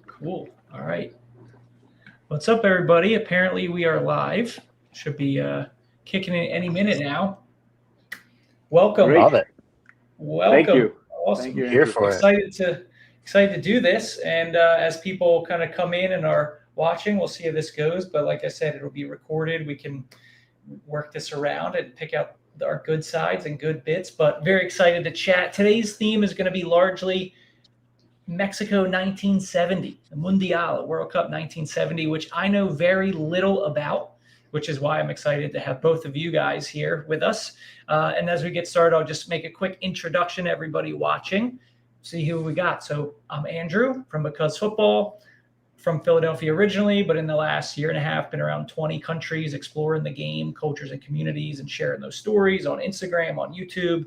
Cool. All right. What's up, everybody? Apparently, we are live. Should be kicking in any minute now. Welcome. Great. Love it. Welcome. Thank you. Awesome. Thank you, Here Andrew. for it. Excited to do this. And as people kind of come in and are watching, we'll see how this goes. But like I said, it'll be recorded. We can work this around and pick out our good sides and good bits. But very excited to chat. Today's theme is going to be largely Mexico 1970, the Mundial, World Cup 1970, which I know very little about, which is why I'm excited to have both of you guys here with us. And as we get started, I'll just make a quick introduction to everybody watching, see who we got. So I'm Andrew from Because Futbol, from Philadelphia originally, but in the last year and a half, been around 20 countries, exploring the game, cultures, and communities, and sharing those stories on Instagram, on YouTube,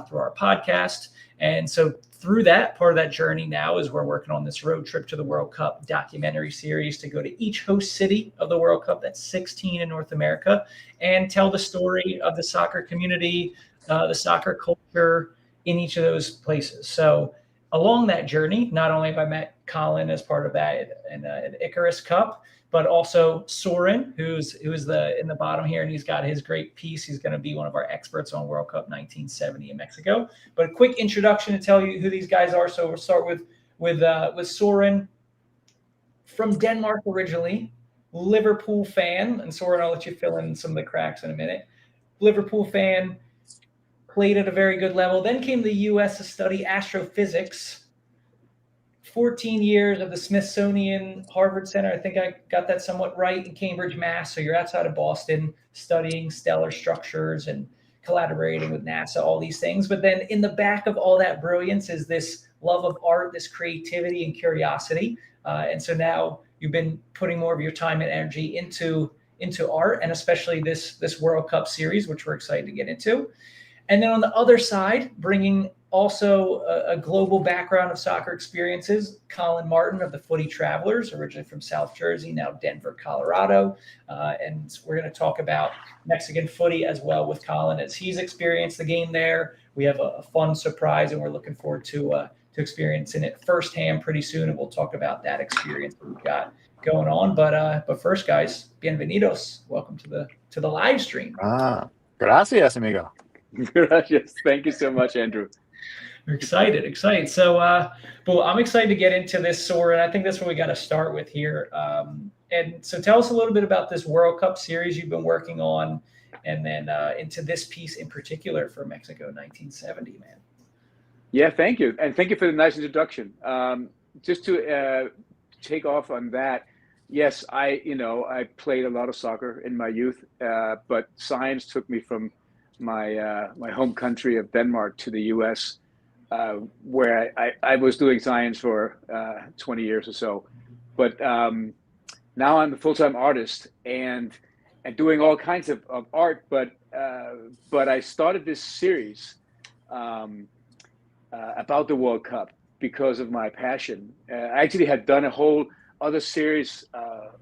through our podcast. And so through that, part of that journey now is we're working on this road trip to the World Cup documentary series to go to each host city of the World Cup, that's 16 in North America, and tell the story of the soccer community, the soccer culture in each of those places. So along that journey, not only have I met Colin as part of that and an Icarus Cup, but also Soren, who's in the bottom here, and he's got his great piece. He's going to be one of our experts on World Cup 1970 in Mexico. But a quick introduction to tell you who these guys are. So we'll start with Soren, from Denmark originally, Liverpool fan, and Soren, I'll let you fill in some of the cracks in a minute. Liverpool fan, played at a very good level, then came to the U.S. to study astrophysics. 14 years of the Smithsonian Harvard Center. I think I got that somewhat right, in Cambridge, Mass. So you're outside of Boston studying stellar structures and collaborating with NASA, all these things. But then in the back of all that brilliance is this love of art, this creativity and curiosity. And so now you've been putting more of your time and energy into art, and especially this World Cup series, which we're excited to get into. And then on the other side, bringing also a global background of soccer experiences, Colin Martin of the Footy Travelers, originally from South Jersey, now Denver, Colorado. And we're going to talk about Mexican footy as well with Colin, as he's experienced the game there. We have a fun surprise, and we're looking forward to experiencing it firsthand pretty soon. And we'll talk about that experience that we've got going on. But first, guys, bienvenidos. Welcome to the live stream. Gracias, amigo. Gracias. Thank you so much, Andrew. We're excited. So, but I'm excited to get into this, Soren. I think that's what we got to start with here. And so tell us a little bit about this World Cup series you've been working on, and then into this piece in particular for Mexico 1970, man. Yeah, thank you. And thank you for the nice introduction. Just to take off on that, yes, I played a lot of soccer in my youth, but science took me from my home country of Denmark to the U.S., where I was doing science for 20 years or so. But now I'm a full-time artist and doing all kinds of art. But I started this series about the World Cup because of my passion. I actually had done a whole other series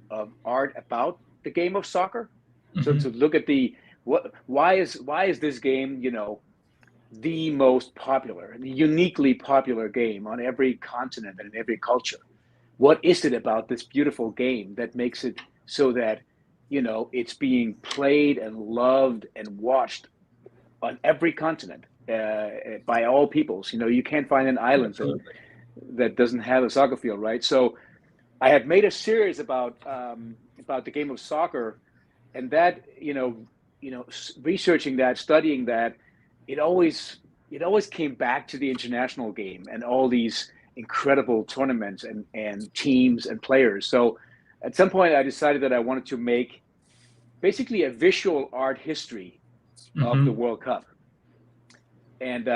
of art about the game of soccer. Mm-hmm. So to look at why is this game, the most popular, the uniquely popular game on every continent and in every culture? What is it about this beautiful game that makes it so that, it's being played and loved and watched on every continent by all peoples? You can't find an island that doesn't have a soccer field, right? So I had made a series about the game of soccer, and that, researching that, studying that, it always came back to the international game and all these incredible tournaments and teams and players. So at some point I decided that I wanted to make basically a visual art history of the World Cup. And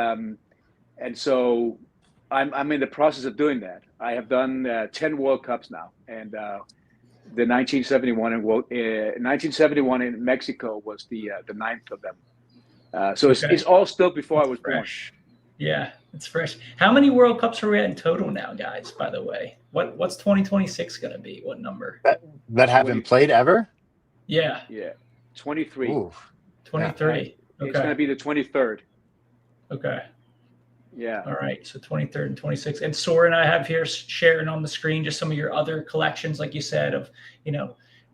so I'm in the process of doing that. I have done 10 World Cups now, and the 1971 in Mexico was the ninth of them. So it's all still before I was born. Yeah, it's fresh. How many World Cups are we at in total now, guys, by the way? What's 2026 going to be? What number? That haven't played ever? Yeah. 23. Ooh. 23. It's going to be the 23rd. Okay. Yeah. All right, so 23rd and 26th. And Soren, I have here sharing on the screen just some of your other collections, like you said, of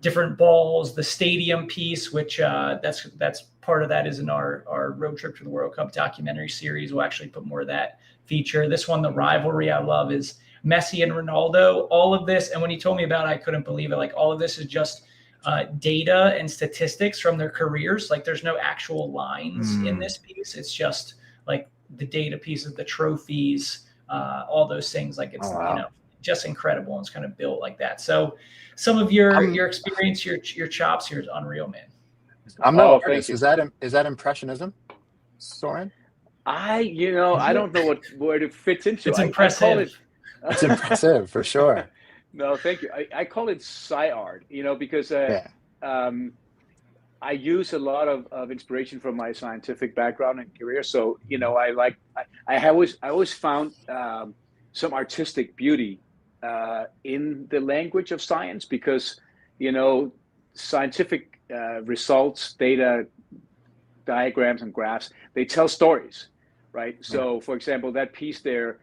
different balls. The stadium piece, which that's part of that, is in our road trip to the World Cup documentary series. We'll actually put more of that feature. This one, the rivalry I love, is Messi and Ronaldo. All of this, and when you told me about it, I couldn't believe it. Like, all of this is just data and statistics from their careers. Like, there's no actual lines in this piece. It's just like the data piece of the trophies, all those things. Like, it's just incredible, and it's kind of built like that. So some of your experience, your chops here is unreal, man. I'm no artist. Is that impressionism, Soren? I don't know where it fits into. It's impressive. It's impressive for sure. No, thank you. I call it sci art, because I use a lot of inspiration from my scientific background and career. So, I always found some artistic beauty in the language of science, because, scientific results, data, diagrams, and graphs, they tell stories, right? So, for example, that piece there,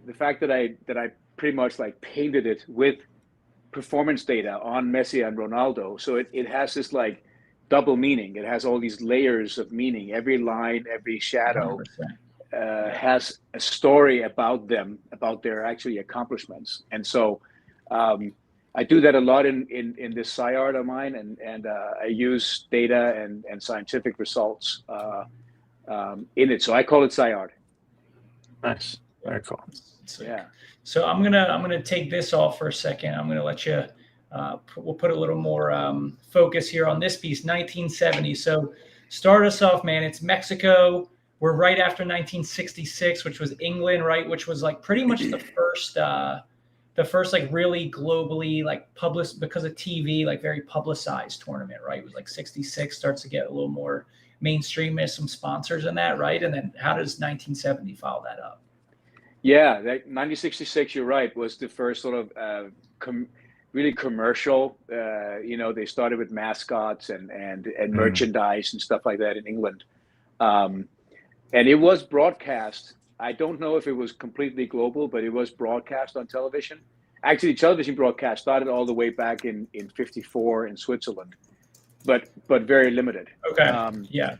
the fact that I pretty much like painted it with performance data on Messi and Ronaldo, so it has this like double meaning. It has all these layers of meaning. Every line, every shadow has a story about them, about their actually accomplishments. And so I do that a lot in this sci art of mine, and I use data and scientific results in it. So I call it sci art. Nice, very cool. Yeah. So I'm gonna take this off for a second. I'm gonna let you. We'll put a little more focus here on this piece, 1970. So start us off, man. It's Mexico. We're right after 1966, which was England, right? Which was like pretty much the first like really globally like published, because of TV, like very publicized tournament, right? It was like 66 starts to get a little more mainstream, with some sponsors in that, right? And then how does 1970 follow that up? Yeah, 1966, you're right, was the first sort of really commercial. They started with mascots and merchandise and stuff like that in England. And it was broadcast. I don't know if it was completely global, but it was broadcast on television. Actually, television broadcast started all the way back in 54 in Switzerland, but very limited. Okay. Yeah.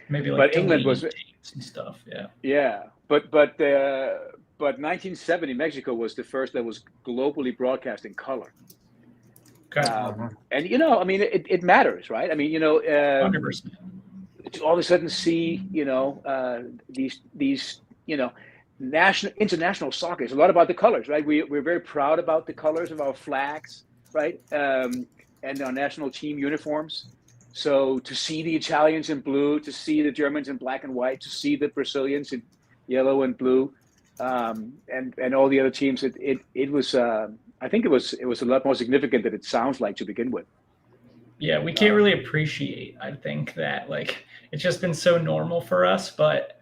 Maybe like but England was and stuff. Yeah. Yeah. But 1970 Mexico was the first that was globally broadcast in color. Okay. And it matters, right? 100%. To all of a sudden see these international soccer. It's a lot about the colors, right? We're very proud about the colors of our flags, right? And our national team uniforms. So to see the Italians in blue, to see the Germans in black and white, to see the Brazilians in yellow and blue, and all the other teams, it was I think it was a lot more significant than it sounds like to begin with. Yeah, we can't really appreciate, I think, that like it's just been so normal for us, but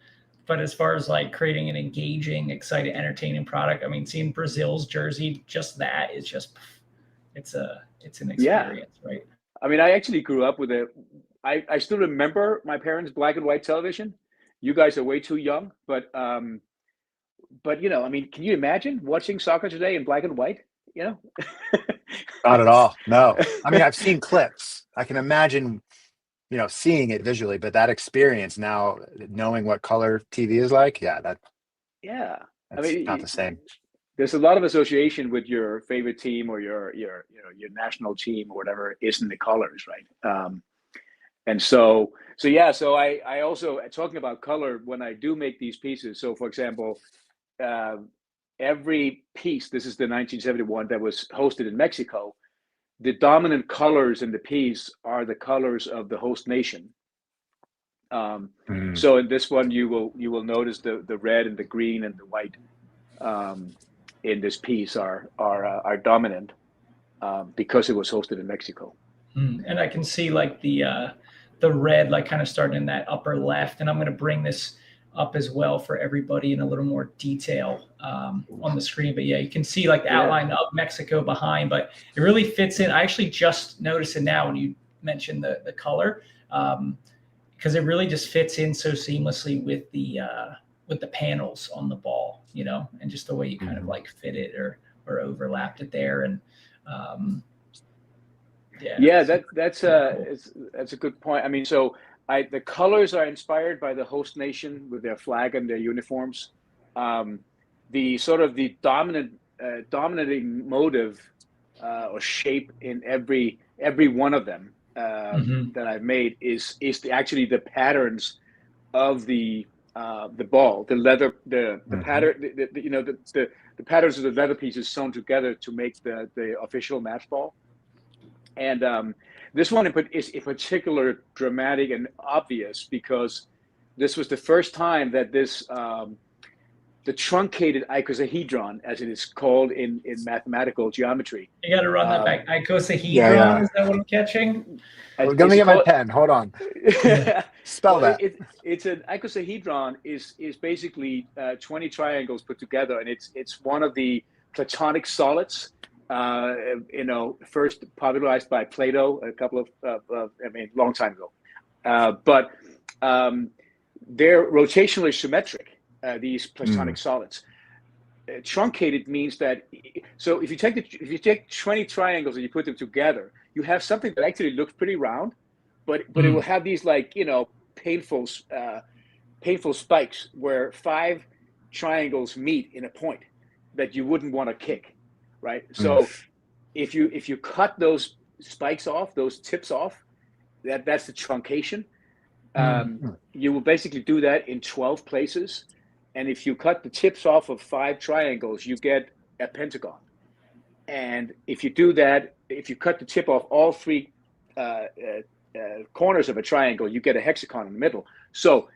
as far as like creating an engaging, exciting, entertaining product, I mean, seeing Brazil's jersey, just that is just it's an experience, right? I mean, I actually grew up with I still remember my parents' black and white television. You guys are way too young, but can you imagine watching soccer today in black and white? Not at all. No. I mean, I've seen clips. I can imagine, seeing it visually, but that experience now, knowing what color TV is like, that's not the same. There's a lot of association with your favorite team or your national team or whatever is in the colors, right? So I also, talking about color, when I do make these pieces. So for example, every piece, this is the 1971 that was hosted in Mexico, the dominant colors in the piece are the colors of the host nation. So in this one, you will notice the red and the green and the white in this piece are dominant because it was hosted in Mexico. And I can see like the red, like kind of starting in that upper left, and I'm going to bring this up as well for everybody in a little more detail on the screen. But yeah, you can see like the outline of Mexico behind, but it really fits in. I actually just noticed it now when you mentioned the color, because it really just fits in so seamlessly with the with the panels on the ball, you know, and just the way you kind of like fit it or overlapped it there. And that's a good point. I mean, so the colors are inspired by the host nation with their flag and their uniforms. The sort of the dominating motive or shape in every one of them that I've made is actually the patterns of the ball, the leather, the pattern, the patterns of the leather pieces sewn together to make the official match ball. And this one is in particular dramatic and obvious because this was the first time that this the truncated icosahedron, as it is called in mathematical geometry. You got to run that back. Icosahedron, is that what I'm catching? I'm going to get my pen. Hold on. Spell that. It's an icosahedron is basically 20 triangles put together, and it's one of the Platonic solids. First popularized by Plato a couple of long time ago. But they're rotationally symmetric. These Platonic solids. Truncated means that, so if you take 20 triangles and you put them together, you have something that actually looks pretty round, but it will have these painful spikes where 5 triangles meet in a point that you wouldn't want to kick, right? So if you cut those spikes off, those tips off, that's the truncation. You will basically do that in 12 places. And if you cut the tips off of 5 triangles, you get a pentagon. And if you do that, if you cut the tip off all 3 corners of a triangle, you get a hexagon in the middle. So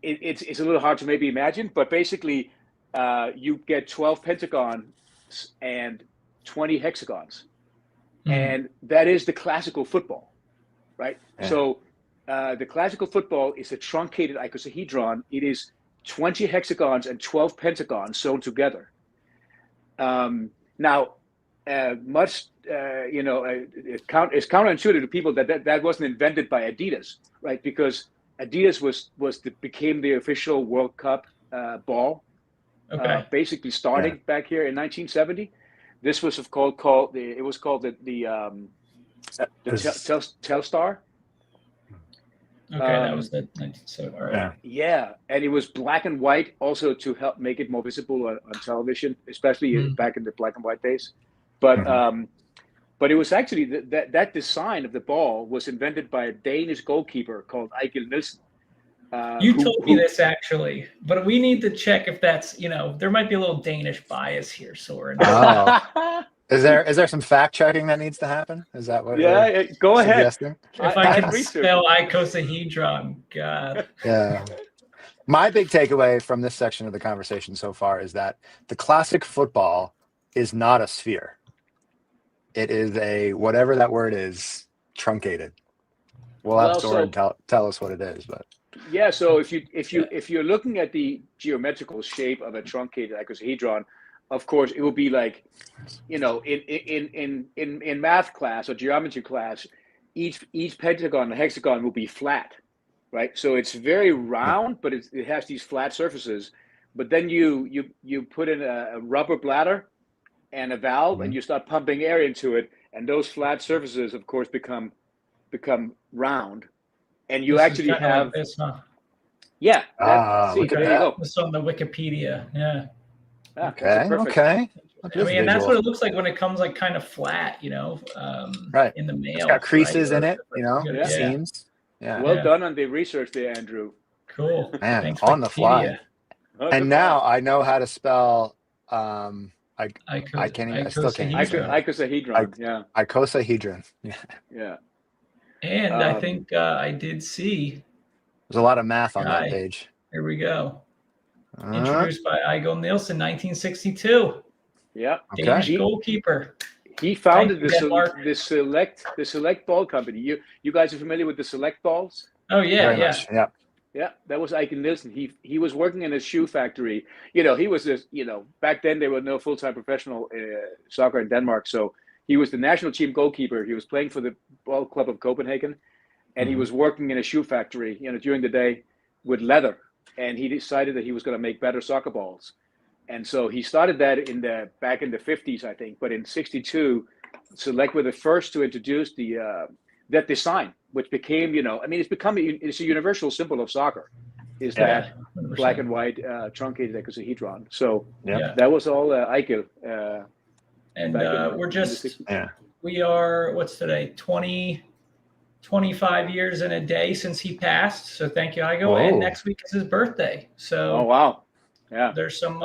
it's a little hard to maybe imagine, but basically you get 12 pentagons and 20 hexagons. And that is the classical football, right? Yeah. So the classical football is a truncated icosahedron. It is 20 hexagons and 12 pentagons sewn together. Now, it's counterintuitive to people that wasn't invented by Adidas, right? Because Adidas became the official World Cup ball, basically starting back here in 1970. This was called the Telstar. Okay, that was the 1970. All right. Yeah, and it was black and white also to help make it more visible on television, especially back in the black and white days. But it was actually that design of the ball was invented by a Danish goalkeeper called Ejgil Nielsen. You told me this actually, but we need to check if that's, there might be a little Danish bias here, Soren. Oh. Is there some fact checking that needs to happen? Is that what? Yeah, go ahead. If I can spell icosahedron, God. Yeah. My big takeaway from this section of the conversation so far is that the classic football is not a sphere. It is a whatever that word is, truncated. We'll have Soren tell us what it is, but. Yeah, so if you're looking at the geometrical shape of a truncated icosahedron, of course, it will be like, in math class or geometry class, each pentagon and hexagon will be flat, right? So it's very round, but it has these flat surfaces. But then you put in a rubber bladder and a valve, and you start pumping air into it, and those flat surfaces, of course, become round, and you actually have like this, huh? Yeah. Look at that. It's on the Wikipedia. Yeah. Okay. I mean, and that's what it looks like when it comes like kind of flat, right in the mail. It's got creases in it, seams. Yeah. Well done on the research there, Andrew. Cool. Man, thanks, on the fly. And now I know how to spell. I can't even. I still can't. Icosahedron. Yeah. Icosahedron. Yeah. And I think I did see. There's a lot of math on that page. Here we go. Introduced by Ejgil Nielsen, 1962. Yeah. Danish goalkeeper. He founded the Select Ball Company. You guys are familiar with the Select Balls? Oh yeah, Yeah, that was Ejgil Nielsen. He was working in a shoe factory. He was back then there were no full-time professional soccer in Denmark, so he was the national team goalkeeper. He was playing for the Ball Club of Copenhagen, and he was working in a shoe factory, during the day with leather and he decided that he was going to make better soccer balls. And so he started that back in the 50s, I think. But in '62, Select were the first to introduce that design, which became, it's a universal symbol of soccer, is that 100%. black and white truncated icosahedron. So Yeah. that was all Eichel. And back we are, what's today? 25 years in a day since he passed. So thank you, Igo. Whoa. And next week is his birthday. So oh, wow. Yeah. there's some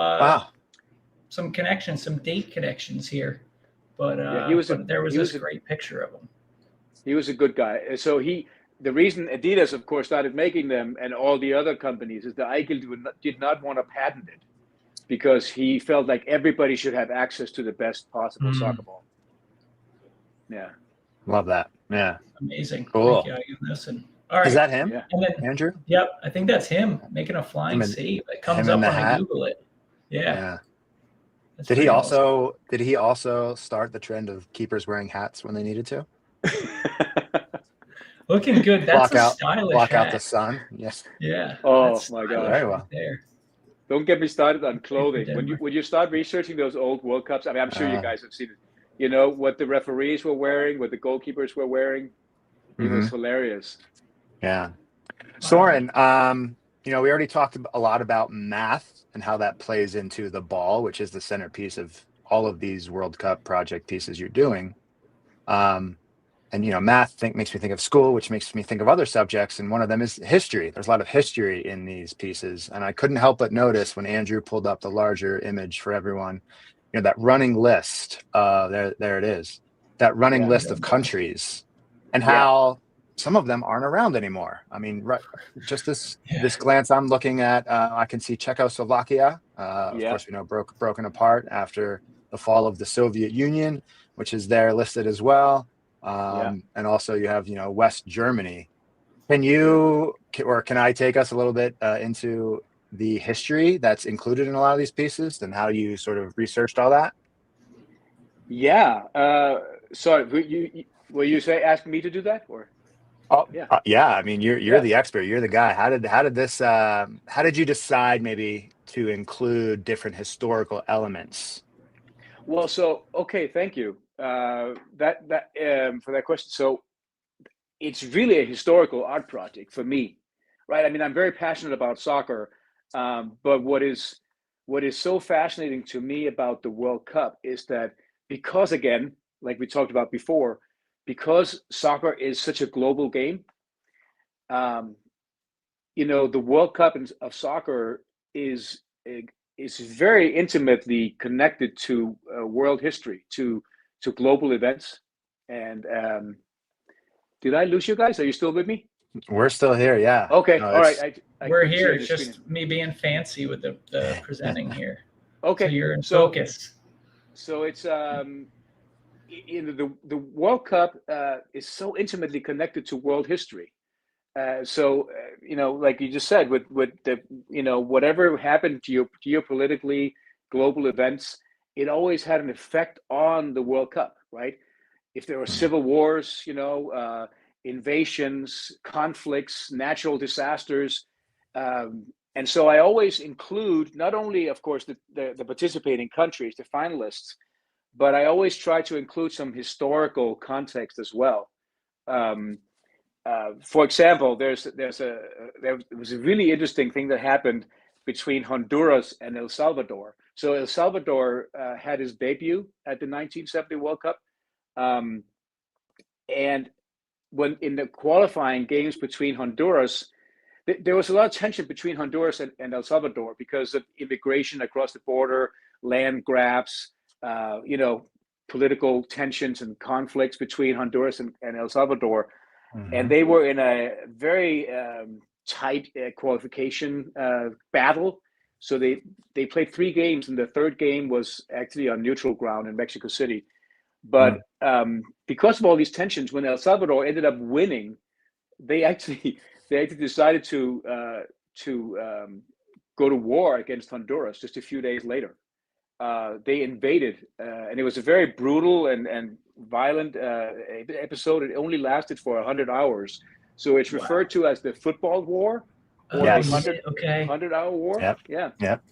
connections, some date connections here. But there was this great picture of him. He was a good guy. So the reason Adidas, of course, started making them and all the other companies is that Eichel did not want to patent it because he felt like everybody should have access to the best possible soccer ball. Yeah. Love that. Yeah. Amazing. Cool. Thank you, Igo. Listen. All right. Is that him? Yeah. And then, Andrew? Yep. I think that's him making a flying save. It comes up when I Google it. Yeah. Did he also start the trend of keepers wearing hats when they needed to? Looking good. That's stylish block hat. out the sun. Yes. Yeah. Oh my God. Very well. There. Don't get me started on clothing. When you start researching those old World Cups, I mean, I'm sure you guys have seen it. You know what the referees were wearing, what the goalkeepers were wearing. It was hilarious. Yeah. Soren, we already talked a lot about math and how that plays into the ball, which is the centerpiece of all of these World Cup project pieces you're doing. Math makes me think of school, which makes me think of other subjects. And one of them is history. There's a lot of history in these pieces. And I couldn't help but notice when Andrew pulled up the larger image for everyone, that running list, there it is, that running list of countries and how some of them aren't around anymore. I mean, just this glance I'm looking at, I can see Czechoslovakia, of course, we know broken apart after the fall of the Soviet Union, which is there listed as well. And also you have, West Germany. Can I take us a little bit into the history that's included in a lot of these pieces and how you sort of researched all that? Yeah. Sorry, will you ask me to do that or? Oh, yeah. I mean, you're the expert. You're the guy. How did you decide maybe to include different historical elements? Well, thank you. For that question. So it's really a historical art project for me, right? I mean, I'm very passionate about soccer, but what is so fascinating to me about the World Cup is that because, again, like we talked about before, because soccer is such a global game, the World Cup of soccer is very intimately connected to world history, to global events. And did I lose you guys? Are you still with me? We're still here. Yeah. Okay. No, all right. We're here. It's just me being fancy with the presenting here. Okay. So you're in focus. So it's the World Cup is so intimately connected to world history. Like you just said, with the whatever happened geopolitically, global events, it always had an effect on the World Cup, right? If there were civil wars, invasions, conflicts, natural disasters, and so I always include not only, of course, the participating countries, the finalists, but I always try to include some historical context as well. For example, there was a really interesting thing that happened between Honduras and El Salvador. So El Salvador had his debut at the 1970 World Cup, and when in the qualifying games between Honduras, there was a lot of tension between Honduras and El Salvador because of immigration across the border, land grabs, political tensions and conflicts between Honduras and El Salvador. Mm-hmm. And they were in a very tight qualification battle. So they played 3 games, and the third game was actually on neutral ground in Mexico City. But because of all these tensions, when El Salvador ended up winning, they actually decided to go to war against Honduras just a few days later. They invaded, and it was a very brutal and violent episode. It only lasted for 100 hours. So it's referred to as the Futbol War. Yes. 100-hour war. Yep. Yeah. Yep.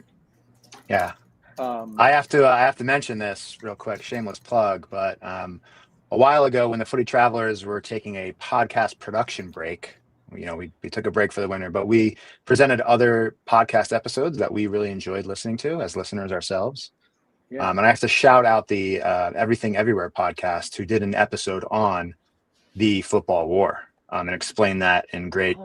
Yeah. Um, I have to mention this real quick, shameless plug, but a while ago when the Footy Travelers were taking a podcast production break, we took a break for the winter, but we presented other podcast episodes that we really enjoyed listening to as listeners ourselves. yeah. And I have to shout out the Everything Everywhere podcast, who did an episode on the football war and explain that in great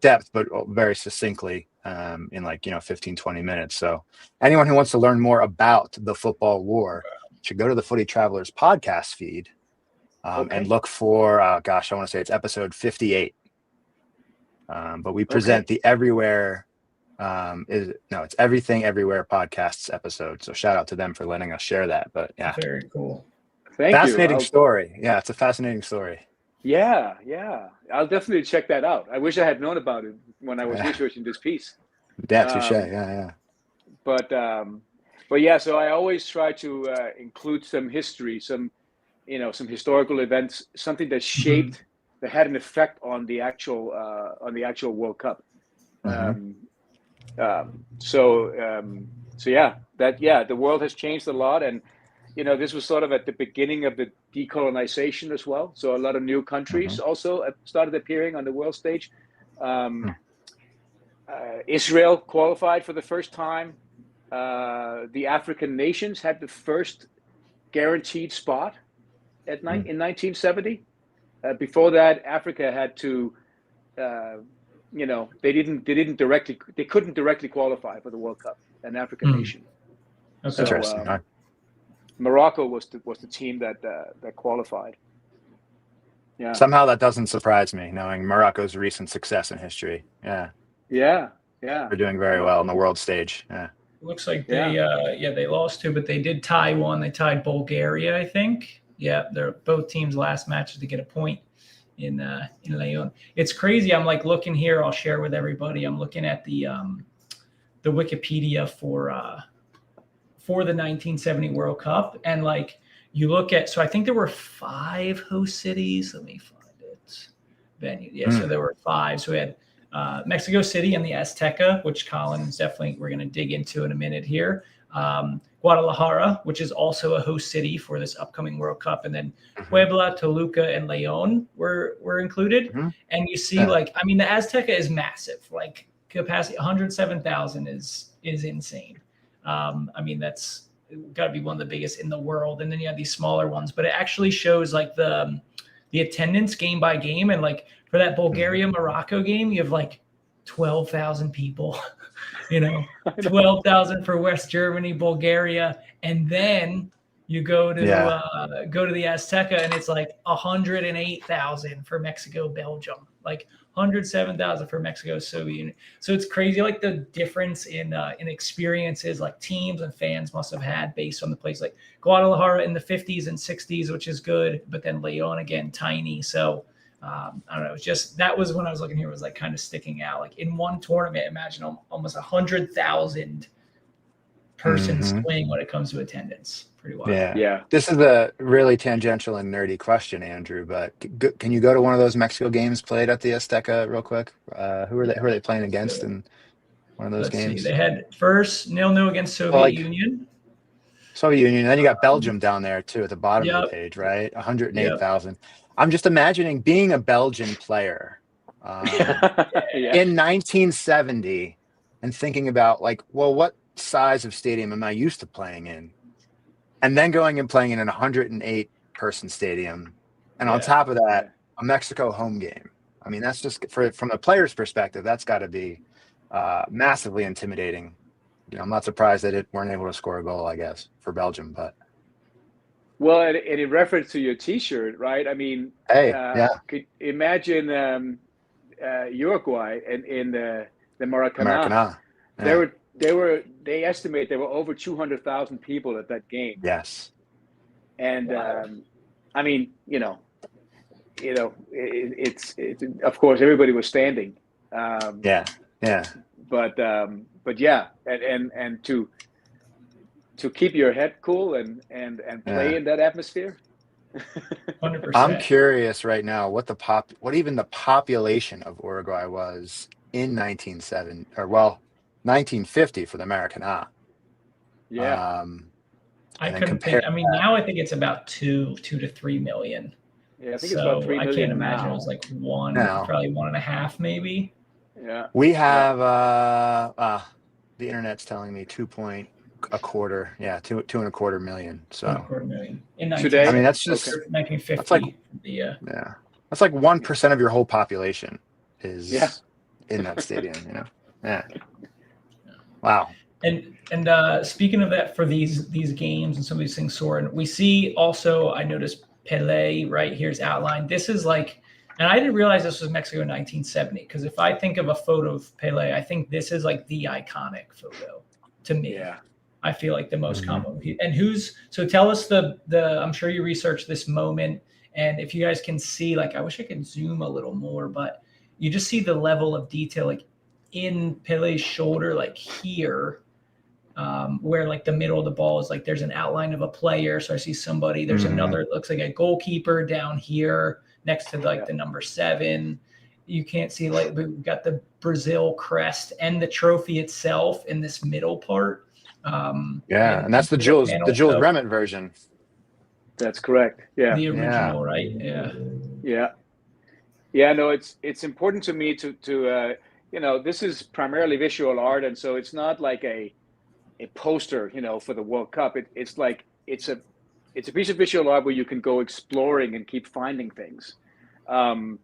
depth, but very succinctly in 15, 20 minutes. So anyone who wants to learn more about the football war should go to the Footy Travelers podcast feed and look for, I want to say it's episode 58. But we present the Everywhere, it's Everything Everywhere podcasts episode. So shout out to them for letting us share that. But yeah. Very cool. Fascinating story. Yeah, it's a fascinating story. Yeah. I'll definitely check that out. I wish I had known about it when I was researching this piece. Yeah, touche. Yeah. But yeah, so I always try to include some history, some historical events, something that shaped, that had an effect on the actual World Cup. So yeah, the world has changed a lot, and this was sort of at the beginning of the decolonization as well. So a lot of new countries also started appearing on the world stage. Israel qualified for the first time. The African nations had the first guaranteed spot in 1970. Before that, Africa had to, they couldn't directly qualify for the World Cup, an African nation. That's interesting. Morocco was the team that qualified. Yeah. Somehow that doesn't surprise me, knowing Morocco's recent success in history. Yeah. They're doing very well on the world stage. Yeah. Looks like they lost two, but they did tie one. They tied Bulgaria, I think. Yeah, they're both teams' last matches to get a point in Leon. It's crazy. I'm looking here. I'll share with everybody. I'm looking at the Wikipedia for the 1970 World Cup, and you look at. So I think there were 5 host cities. Let me find it. Venue. Yeah, so there were 5. So we had Mexico City and the Azteca, which Colin's definitely we're going to dig into in a minute here. Guadalajara, which is also a host city for this upcoming World Cup, and then Puebla, Toluca, and León were included. And you see, the Azteca is massive. Capacity 107,000 is insane. That's got to be one of the biggest in the world. And then you have these smaller ones, but it actually shows the attendance game by game, and for that Bulgaria Morocco game, you have 12,000 people. 12,000 for West Germany, Bulgaria, and then you go to the Azteca, and it's 108,000 for Mexico, Belgium, 107,000 for Mexico, Soviet Union. So it's crazy, the difference in experiences teams and fans must have had based on the place. Guadalajara in the 50s and 60s, which is good, but then León again, tiny. So I don't know. It's just that was when I was looking here was kind of sticking out. In one tournament, imagine almost 100,000 person swing when it comes to attendance. Pretty wild. Yeah. This is a really tangential and nerdy question, Andrew. But can you go to one of those Mexico games played at the Azteca real quick? Who are they playing against in one of those games? See. They had first 0-0 against Soviet Union. Soviet Union. Then you got Belgium down there too at the bottom of the page, right? 108,000. I'm just imagining being a Belgian player in 1970 and thinking about what size of stadium am I used to playing in? And then going and playing in an 108 person stadium. And on top of that, a Mexico home game. That's just from a player's perspective, that's got to be massively intimidating. I'm not surprised that it weren't able to score a goal, I guess, for Belgium, but. Well, and in reference to your T-shirt, right? Could imagine Uruguay in the Maracanã. They estimate there were over 200,000 people at that game. Yes. And it's of course everybody was standing. But yeah, and to keep your head cool and play in that atmosphere. 100%. I'm curious right now what even the population of Uruguay was in 1950 for the American A. Yeah. I and then couldn't compare think. I mean, now I think it's about 2 to 3 million. Yeah, I think it's about 3 I million can't imagine now. it was like one, No. probably 1.5 maybe. Yeah. We have the internet's telling me 2.25. Yeah, 2.25 million. So 2.25 million in Today? 1970. I mean, that's just 1950. that's like yeah. That's like 1% of your whole population is Yeah. in that stadium. Yeah. Wow. And speaking of that, for these games and some of these things, Soren, we see also, I noticed Pele right here's outlined. This is like, and I didn't realize this was Mexico in 1970, because if I think of a photo of Pele, I think this is like the iconic photo to me. Yeah. I feel like the most Mhm. common. And so tell us the I'm sure you researched this moment, and if you guys can see, like, I wish I could zoom a little more, but you just see the level of detail, like in Pele's shoulder, like here, where like the middle of the ball is like there's an outline of a player. So I see somebody. There's another. It looks like a goalkeeper down here next to like the number 7. You can't see, like, we've got the Brazil crest and the trophy itself in this middle part. And that's the Jules Remmett version. That's correct. Yeah. The original, right? Yeah. Yeah. No, it's important to me to this is primarily visual art, and so it's not like a poster, for the World Cup. It's like it's a piece of visual art where you can go exploring and keep finding things. And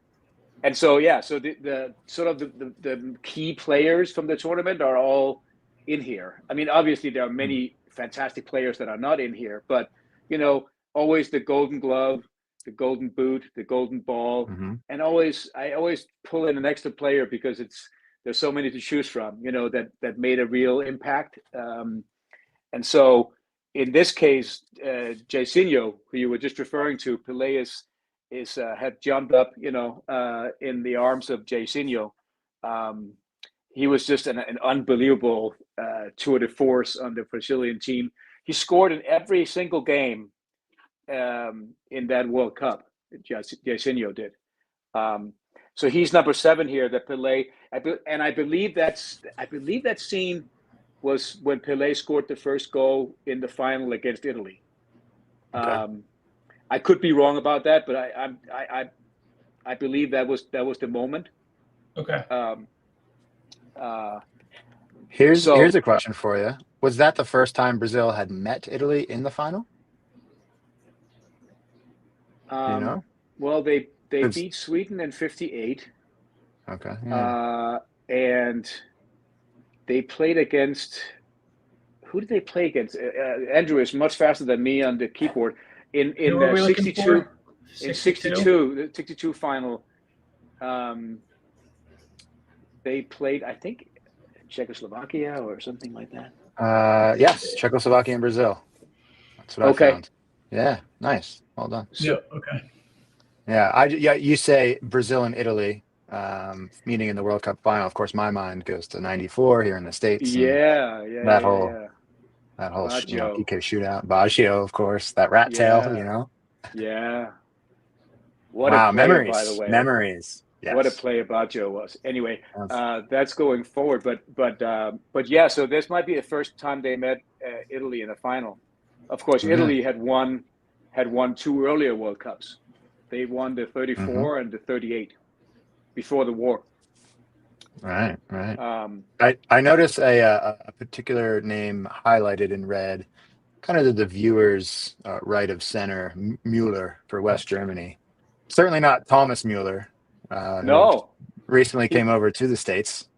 so so the sort of the key players from the tournament are all in here. I mean, obviously there are many fantastic players that are not in here, but always the Golden Glove, the Golden Boot, the Golden Ball, and I always pull in an extra player because there's so many to choose from, that made a real impact. And so in this case, Jairzinho, who you were just referring to, Pelé had jumped up, in the arms of Jairzinho. He was just an unbelievable tour de force on the Brazilian team. He scored in every single game in that World Cup. Jairzinho did. So he's number 7 here. That Pelé, and I believe that scene was when Pelé scored the first goal in the final against Italy. Okay. I could be wrong about that, but I believe that was the moment. Okay. Here's a question for you. Was that the first time Brazil had met Italy in the final? Well, they beat Sweden in 58. Okay. Yeah. And they played against, who did they play against? Andrew is much faster than me on the keyboard. In 62, the 62 final, they played, I think, Czechoslovakia or something like that. Yes, Czechoslovakia and Brazil. That's what I found. Yeah, nice. Well done. Yeah. Okay. Yeah, you say Brazil and Italy meeting in the World Cup final. Of course, my mind goes to '94 here in the States. That whole PK shootout. Baggio, of course, that rat tail. Yeah. What a player, by the way. Memories. Yes. What a player Baggio was. Anyway, that's going forward. But yeah, so this might be the first time they met Italy in a final. Of course, Italy had won 2 earlier World Cups. They won the 34 and the 38 before the war. Right. I noticed a particular name highlighted in red, kind of to the viewer's right of center, Mueller for West Germany. Certainly not Thomas Mueller. No. Recently came over to the States.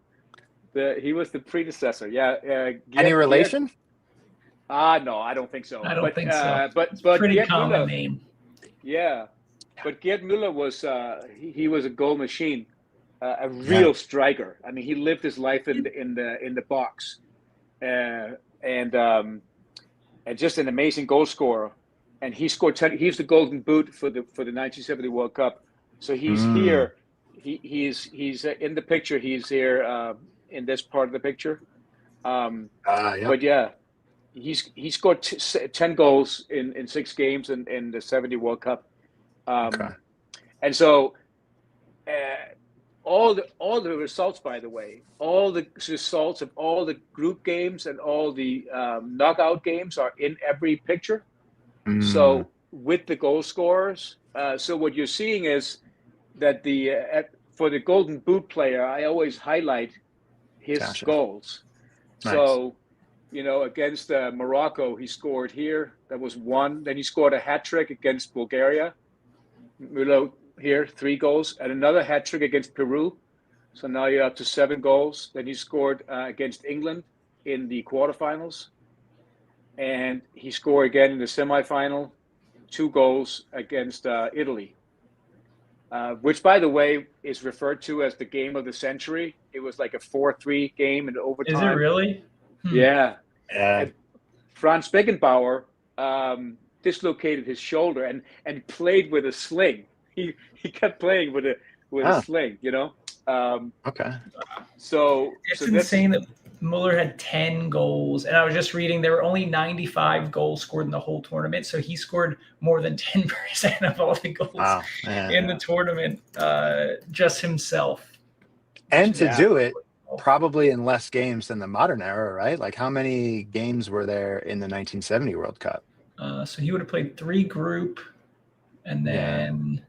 He was the predecessor. Yeah. Any relation? No, I don't think so. I don't think so. But pretty Gerd common Müller, name. Yeah. But Gerd Müller was he was a goal machine, a real striker. I mean, he lived his life in the box, and just an amazing goal scorer. And he scored 10. He's the Golden Boot for the 1970 World Cup. So he's here. He's in the picture. He's here in this part of the picture. But yeah, he scored 10 goals in 6 games in the 70 World Cup. And so all the results, by the way, all the results of all the group games and all the knockout games are in every picture. So with the goal scorers, so what you're seeing is that for the Golden Boot player, I always highlight his goals. Nice. So, against Morocco, he scored here. That was 1. Then he scored a hat trick against Bulgaria. Müller here, 3 goals, and another hat trick against Peru. So now you're up to 7 goals. Then he scored against England in the quarterfinals. And he scored again in the semifinal, 2 goals against Italy, which, by the way, is referred to as the game of the century. It was like a 4-3 game in overtime. Is it really? Yeah. And Franz Beckenbauer dislocated his shoulder and played with a sling. He kept playing with a sling, Okay. So it's insane that Muller had 10 goals, and I was just reading there were only 95 goals scored in the whole tournament, so he scored more than 10% of all the goals in the tournament, just himself. And to do it probably in less games than the modern era, right? Like, how many games were there in the 1970 World Cup? So he would have played 3 group, and then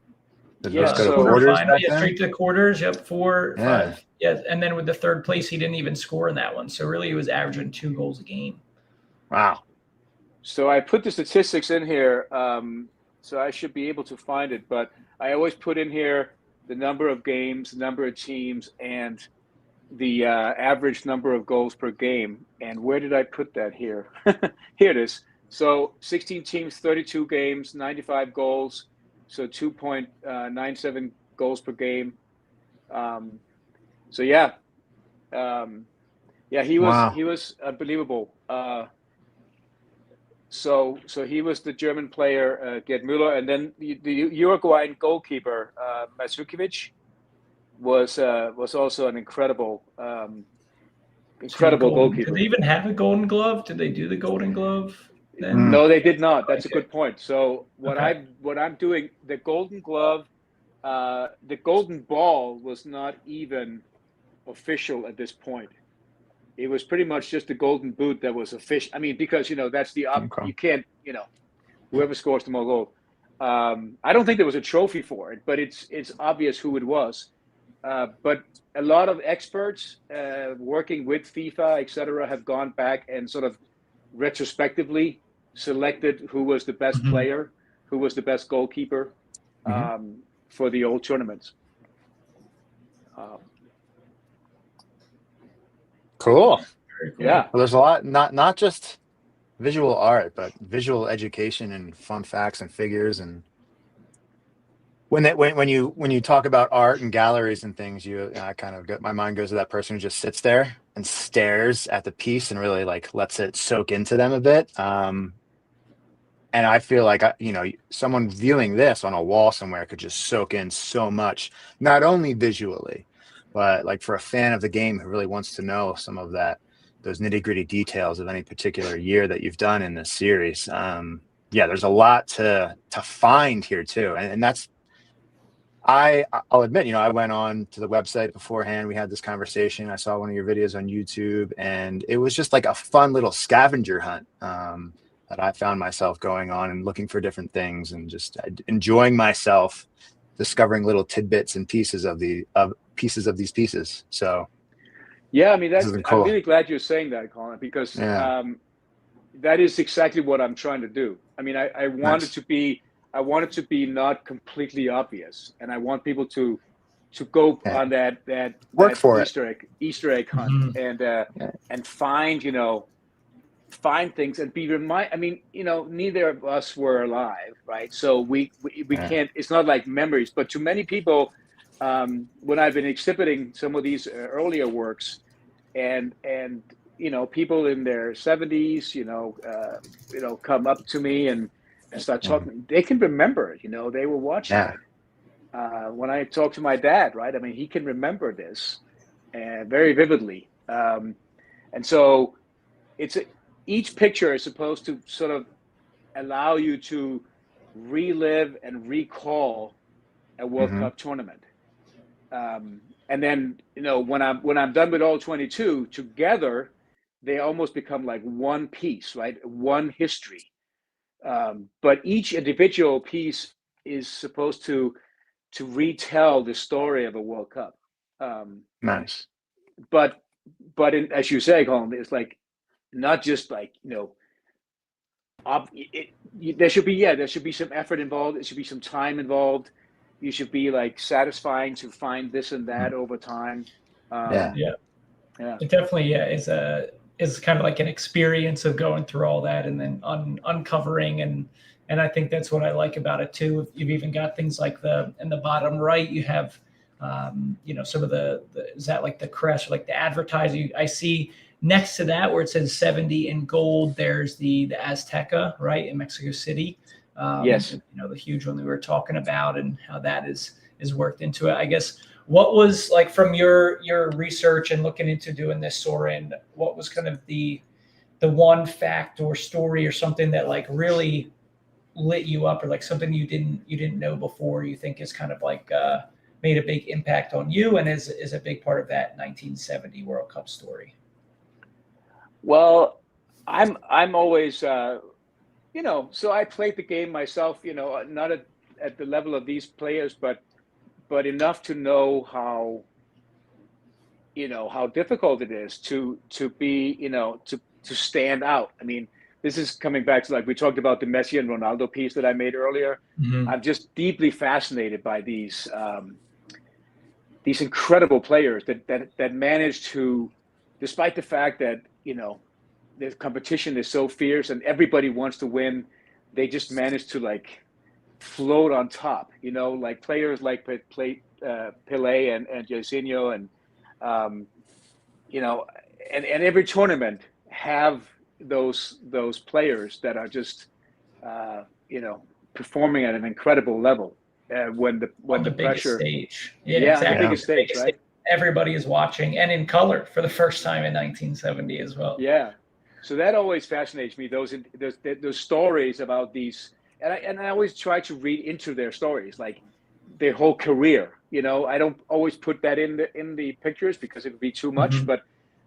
quarters back then? straight to quarters. Yep, 4, 5. Yeah, and then with the third place, he didn't even score in that one. So really, he was averaging 2 goals a game. Wow. So I put the statistics in here, so I should be able to find it. But I always put in here the number of games, the number of teams, and the average number of goals per game. And where did I put that here? Here it is. So 16 teams, 32 games, 95 goals. So 2.97 goals per game. So he was unbelievable. So he was the German player, Gerd Müller, and then the Uruguayan goalkeeper, Mandzukic, was also an incredible goalkeeper. Did they even have a Golden Glove? Did they do the Golden Glove then? No, they did not. That's a good point. So what I'm doing, the Golden Glove, the Golden Ball was not even official at this point. It was pretty much just the Golden Boot that was official. I mean, because that's the you can't whoever scores the more goal. I don't think there was a trophy for it, but it's obvious who it was. But a lot of experts working with FIFA, etc., have gone back and sort of retrospectively selected who was the best player, who was the best goalkeeper for the old tournaments. Cool. Yeah. Well, there's a lot, not just visual art, but visual education and fun facts and figures. And when you talk about art and galleries and things, I kind of my mind goes to that person who just sits there and stares at the piece and really like lets it soak into them a bit. And I feel like someone viewing this on a wall somewhere could just soak in so much, not only visually, but like for a fan of the game who really wants to know some of those nitty-gritty details of any particular year that you've done in this series. There's a lot to find here too, and that's. I'll admit, I went on to the website beforehand. We had this conversation. I saw one of your videos on YouTube, and it was just like a fun little scavenger hunt that I found myself going on and looking for different things and just enjoying myself discovering little tidbits and pieces of these pieces. So, yeah, I mean, I'm really glad you're saying that, Colin, because that is exactly what I'm trying to do. I mean, I want it to be. I want it to be not completely obvious, and I want people to go on that work for Easter egg hunt and find things and be reminded. I mean, neither of us were alive, right? So we can't. It's not like memories, but to many people, when I've been exhibiting some of these earlier works, and people in their 70s, come up to me and start talking. They can remember it. They were watching it. When I talk to my dad, right? I mean, he can remember this very vividly. And so each picture is supposed to sort of allow you to relive and recall a World Cup tournament. And then, when I'm done with all 22 together, they almost become like one piece, right? One history. But each individual piece is supposed to retell the story of a World Cup. Nice. But as you say, Colin, it's like not just like there should be some effort involved. There should be some time involved. You should be like satisfying to find this and that over time. Yeah. It definitely is kind of like an experience of going through all that and then uncovering and I think that's what I like about it too. You've even got things like in the bottom right, you have some of the is that like the crest or like the advertising. I see next to that where it says 70 in gold, there's the Azteca, right, in Mexico City. Yes. The huge one we were talking about and how that is worked into it. I guess what was like from your research and looking into doing this, Soren, what was kind of the one fact or story or something that like really lit you up, or like something you didn't know before you think is kind of like made a big impact on you and is a big part of that 1970 World Cup story? Well, I'm always so I played the game myself, not at the level of these players, but enough to know how difficult it is to be, to stand out. I mean, this is coming back to like we talked about the Messi and Ronaldo piece that I made earlier. Mm-hmm. I'm just deeply fascinated by these incredible players that manage to, despite the fact that the competition is so fierce and everybody wants to win, they just manage to like float on top. Like players like Pelé and Jairzinho and and every tournament have those players that are just performing at an incredible level when the pressure stage. exactly. The biggest stage, right? Everybody is watching and in color for the first time in 1970 as well. Yeah, so that always fascinates me. Those stories about these, and I always try to read into their stories, like their whole career. I don't always put that in the pictures because it would be too much, Mm-hmm.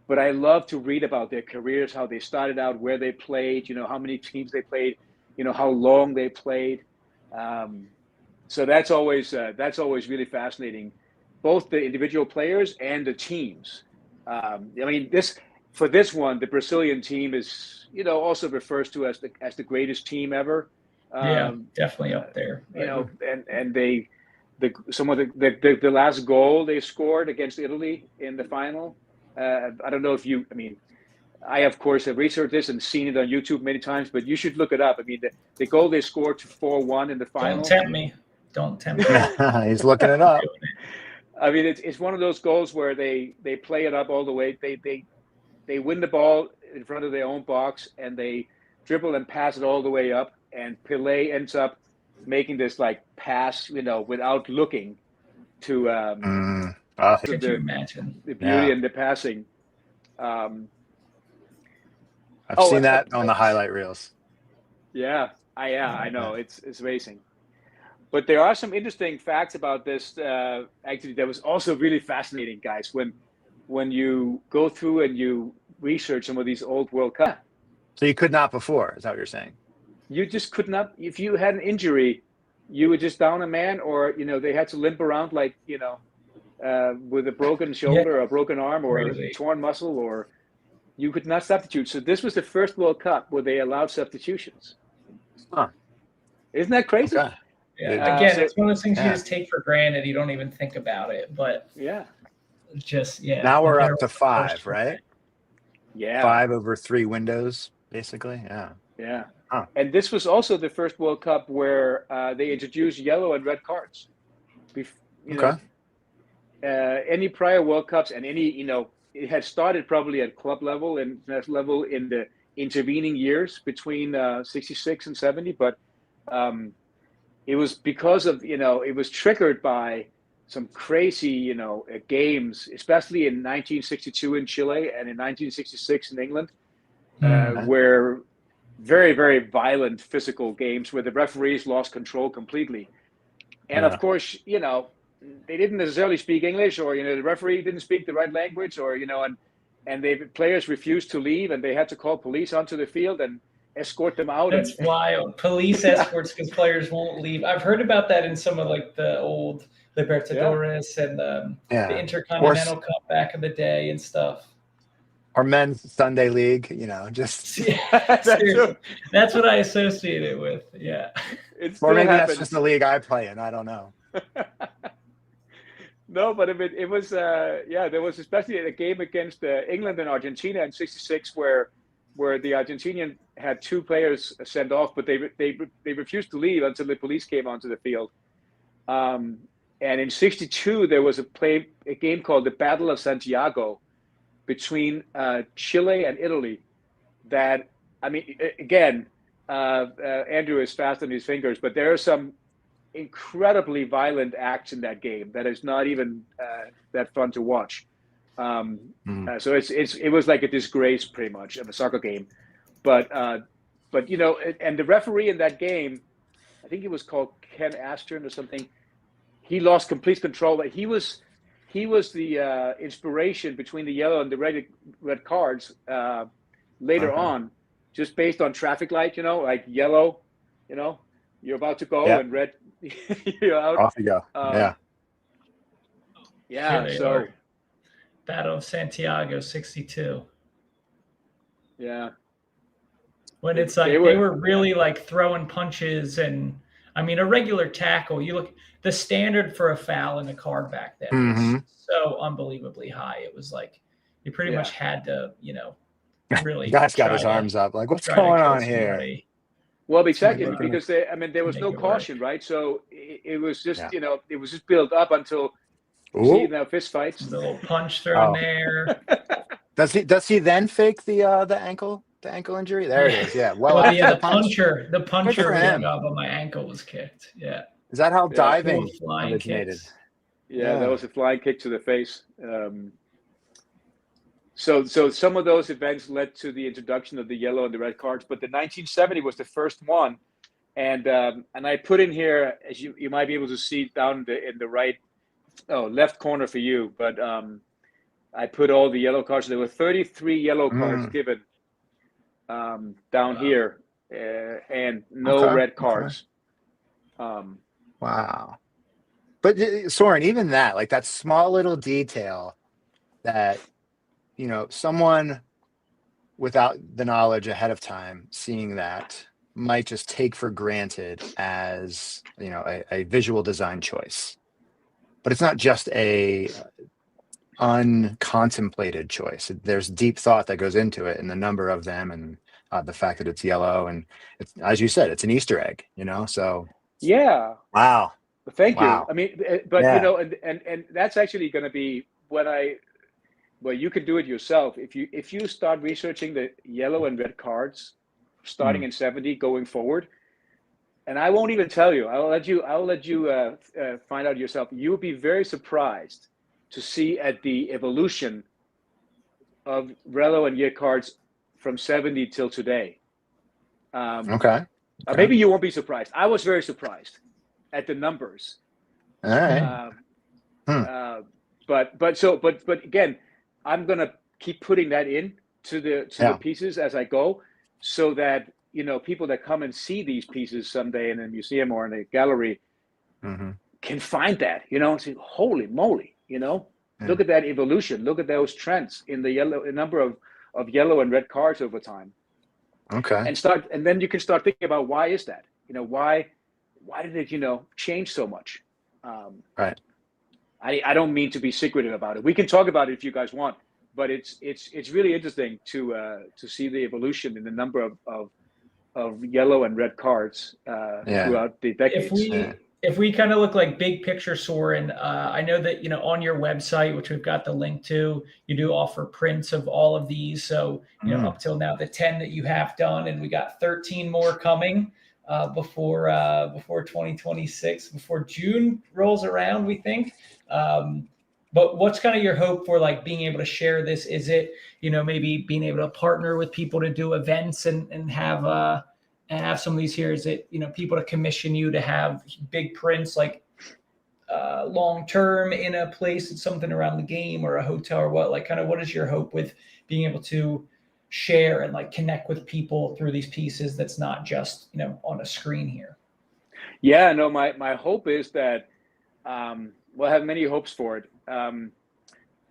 but I love to read about their careers, how they started out, where they played, how many teams they played, how long they played. So that's always really fascinating, both the individual players and the teams. I mean, for this one, the Brazilian team is, also refers to as the greatest team ever. Definitely up there. And the last goal they scored against Italy in the final. I don't know if I of course have researched this and seen it on YouTube many times, but you should look it up. I mean, the goal they scored to 4-1 in the final. Don't tempt me. He's looking it up. I mean, it's one of those goals where they play it up all the way. They win the ball in front of their own box and they dribble and pass it all the way up. And Pelé ends up making this like pass, without looking to Could you imagine the beauty in the passing? I've seen that on the highlight reels. Yeah, I know it's amazing. But there are some interesting facts about this. Actually, that was also really fascinating, guys. When you go through and you research some of these old World Cup. So you could not before, is that what you're saying? You just could not. If you had an injury, you were just down a man, or they had to limp around like with a broken shoulder, or a broken arm, or a torn muscle, or you could not substitute. So this was the first World Cup where they allowed substitutions. Huh. Isn't that crazy? Okay. Yeah. Again, it's one of those things you just take for granted. You don't even think about it, but Now we're up to 5, right? Yeah. 5 over 3 windows, basically. Yeah. Huh. And this was also the first World Cup where they introduced yellow and red cards. Any prior World Cups and any, it had started probably at club level and national level in the intervening years between 66 and 70, but it was because of, it was triggered by some crazy, games, especially in 1962 in Chile and in 1966 in England, where very, very violent physical games where the referees lost control completely. And of course, they didn't necessarily speak English, or the referee didn't speak the right language, or and the players refused to leave, and they had to call police onto the field and escort them out. That's wild. Police escorts because players won't leave. I've heard about that in some of like the old Libertadores and the Intercontinental Cup back in the day and stuff. Or men's Sunday league, just that's what I associate it with. Yeah. Or maybe that's just the league I play in. I don't know. No, but it was there was especially a game against England and Argentina in '66 where the Argentinian had 2 players sent off, but they refused to leave until the police came onto the field. And in '62 there was a game called the Battle of Santiago between Chile and Italy. That, I mean, again, Andrew is fast on his fingers, but there are some incredibly violent acts in that game that is not even that fun to watch. So it was like a disgrace, pretty much, of a soccer game. But and the referee in that game, I think he was called Ken Astern or something. He lost complete control. He was the inspiration between the yellow and the red cards later on, just based on traffic light. Like yellow, you're about to go, and red, you're out. Off you go. So Battle of Santiago '62. Yeah. When it's like they were really like throwing punches, and I mean a regular tackle. You look, the standard for a foul and a card back then was so unbelievably high. It was like you pretty much had to, really. The guy's got his arms up, like, what's going on here? Well, exactly, because there was no caution, right? So it was just, it was just built up until you see fist fights. The little punch thrown there. Does he then fake the ankle injury? There it is. Yeah. Well, the puncher but my ankle was kicked. Yeah. Is that how diving originated? Yeah, that was a flying kick to the face. So some of those events led to the introduction of the yellow and the red cards, but the 1970 was the first one, and I put in here, as you might be able to see down in the left corner for you, but I put all the yellow cards. There were 33 yellow cards given down here, and no red cards. Wow. But Soren, even that, like that small little detail that, someone without the knowledge ahead of time seeing that might just take for granted as, a visual design choice. But it's not just a uncontemplated choice. There's deep thought that goes into it, and the number of them, and the fact that it's yellow, and it's, as you said, it's an Easter egg, So yeah. Wow. Thank you. I mean, but and that's actually going to be well, you can do it yourself if you start researching the yellow and red cards, starting in '70 going forward. And I won't even tell you. I'll let you find out yourself. You'll be very surprised to see at the evolution of yellow and red cards from '70 till today. Maybe you won't be surprised. I was very surprised at the numbers. All right. But again, I'm gonna keep putting that in to the pieces as I go, so that people that come and see these pieces someday in a museum or in a gallery can find that, and say, holy moly, look at that evolution, look at those trends in the number of yellow and red cards over time. Okay. And then you can start thinking about why is that? Why did it, change so much? Right. I don't mean to be secretive about it. We can talk about it if you guys want, but it's really interesting to see the evolution in the number of yellow and red cards throughout the decades. If we kind of look like big picture, Soren, I know that, on your website, which we've got the link to, you do offer prints of all of these. So, up till now, the 10 that you have done, and we got 13 more coming before 2026, before June rolls around, we think. But what's kind of your hope for like being able to share this? Is it, maybe being able to partner with people to do events and have some of these here? Is it, people to commission you to have big prints? Like, long term in a place? It's something around the game or a hotel or what? Like, kind of, what is your hope with being able to share and like connect with people through these pieces? That's not just on a screen here. Yeah, no, my hope is that I have many hopes for it.